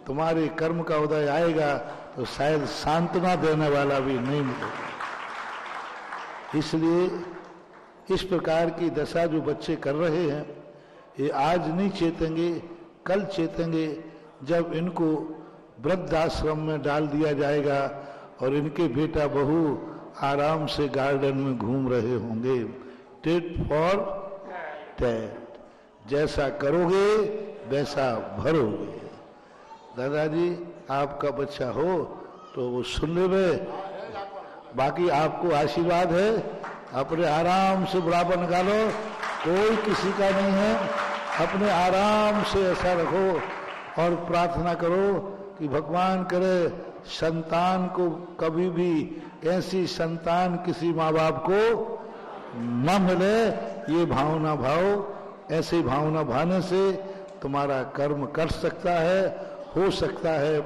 तुम्हारे कर्म का उदय आएगा तो शायद सांत्वना देने वाला भी नहीं मिलेगा। इसलिए इस प्रकार की दशा जो बच्चे कर रहे हैं, ये आज नहीं चेतेंगे, कल चेतेंगे जब इनको वृद्धाश्रम में डाल दिया जाएगा और इनके बेटा बहू आराम से गार्डन में घूम रहे होंगे। टिट फॉर टैट, जैसा करोगे वैसा भरोगे। दादाजी आपका बच्चा हो तो वो सुन ले, बाकी आपको आशीर्वाद है। अपने आराम से बुढ़ापा निकालो, कोई किसी का नहीं है। अपने आराम से ऐसा रखो और प्रार्थना करो कि भगवान करे संतान को कभी भी ऐसी संतान किसी माँ बाप को न मिले। ये भावना भाव, ऐसी भावना भाने से तुम्हारा कर्म कर सकता है, हो सकता है,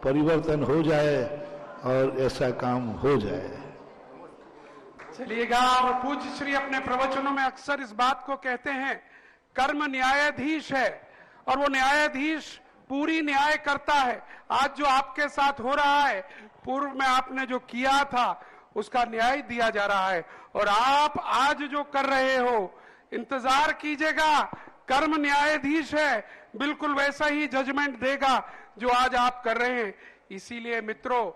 परिवर्तन हो जाए और ऐसा काम हो जाए। चलिएगा। और पूज्य श्री अपने प्रवचनों में अक्सर इस बात को कहते हैं, कर्म न्यायाधीश है और वो न्यायाधीश पूरी न्याय करता है। आज जो आपके साथ हो रहा है, पूर्व में आपने जो किया था उसका न्याय दिया जा रहा है, और आप आज जो कर रहे हो, इंतजार कीजिएगा, कर्म न्यायाधीश है, बिल्कुल वैसा ही जजमेंट देगा जो आज आप कर रहे हैं। इसीलिए मित्रों,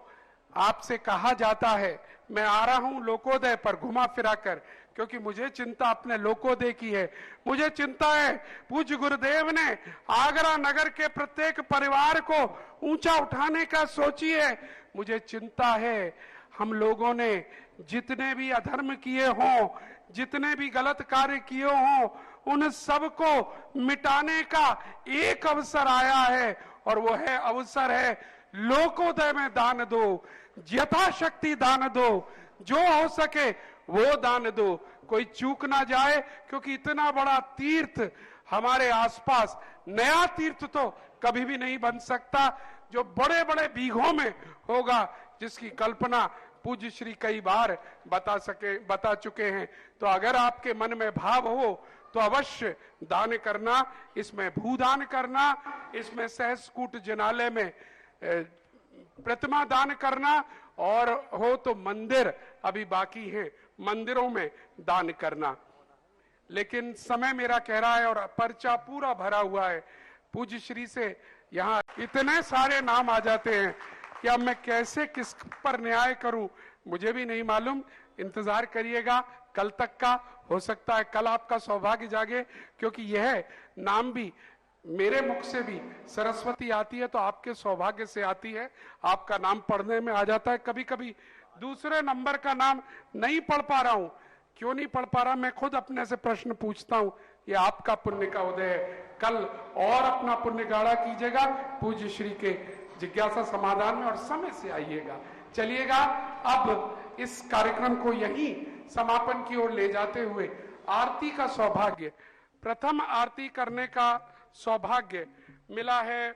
आपसे कहा जाता है, मैं आ रहा हूं लोकोदय पर घुमा फिरा कर, क्योंकि मुझे चिंता अपने लोकोदय की है। मुझे चिंता है, पूज्य गुरुदेव ने आगरा नगर के प्रत्येक परिवार को ऊंचा उठाने का सोची है। मुझे चिंता है हम लोगों ने जितने भी अधर्म किए हों, जितने भी गलत कार्य किए हों, उन सबको मिटाने का एक अवसर आया है, और वो है अवसर है लोकोदय में दान दो। यथाशक्ति दान दो, जो हो सके वो दान दो, कोई चूक ना जाए, क्योंकि इतना बड़ा तीर्थ हमारे आसपास, नया तीर्थ तो कभी भी नहीं बन सकता जो बड़े बीघों में होगा, जिसकी कल्पना पूज्य श्री कई बार बता चुके हैं। तो अगर आपके मन में भाव हो तो अवश्य दान करना, इसमें भूदान करना, इसमें सहस्कूट जिनालय में प्रतिमा दान करना, और हो तो मंदिर अभी बाकी है, मंदिरों में दान करना। लेकिन समय मेरा कह रहा है और पर्चा पूरा भरा हुआ है। पूज्य श्री से यहाँ इतने सारे नाम आ जाते हैं कि अब मैं कैसे किस पर न्याय करूं मुझे भी नहीं मालूम। इंतजार करिएगा कल तक का, हो सकता है कल आपका सौभाग्य जागे, क्योंकि यह नाम भी मेरे मुख से भी सरस्वती आती है तो आपके सौभाग्य से आती है, आपका नाम पढ़ने में आ जाता है। कभी कभी दूसरे नंबर का नाम नहीं पढ़ पा रहा हूं, क्यों नहीं पढ़ पा रहा, मैं खुद अपने से प्रश्न पूछता हूं। ये आपका पुण्य का उदय है, कल और अपना पुण्य गाढ़ा कीजिएगा पूज्य श्री के जिज्ञासा समाधान में, और समय से आइएगा। चलिएगा अब इस कार्यक्रम को यहीं समापन की ओर ले जाते हुए आरती का सौभाग्य, प्रथम आरती करने का सौभाग्य मिला है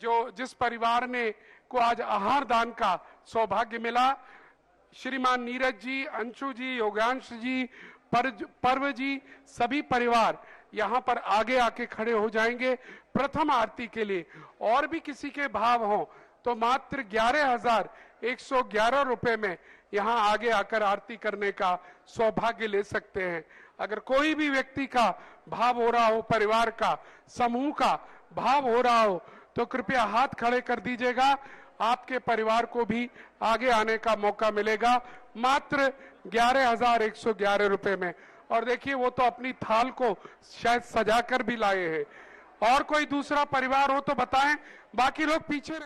जिस परिवार ने को आज आहार दान का सौभाग्य मिला। श्रीमान नीरज जी, अंशु जी, योगांश जी, पर्व जी, सभी परिवार यहाँ पर आगे आके खड़े हो जाएंगे प्रथम आरती के लिए। और भी किसी के भाव हो तो मात्र 11,111 रुपए में यहाँ आगे आकर आरती करने का सौभाग्य ले सकते हैं। अगर कोई भी व्यक्ति का भाव हो रहा हो, परिवार का, समूह का भाव हो रहा हो, तो कृपया हाथ खड़े कर दीजिएगा, आपके परिवार को भी आगे आने का मौका मिलेगा मात्र 11,111 रुपए में। और देखिए वो तो अपनी थाल को शायद सजाकर भी लाए हैं। और कोई दूसरा परिवार हो तो बताएं, बाकी लोग पीछे रहे।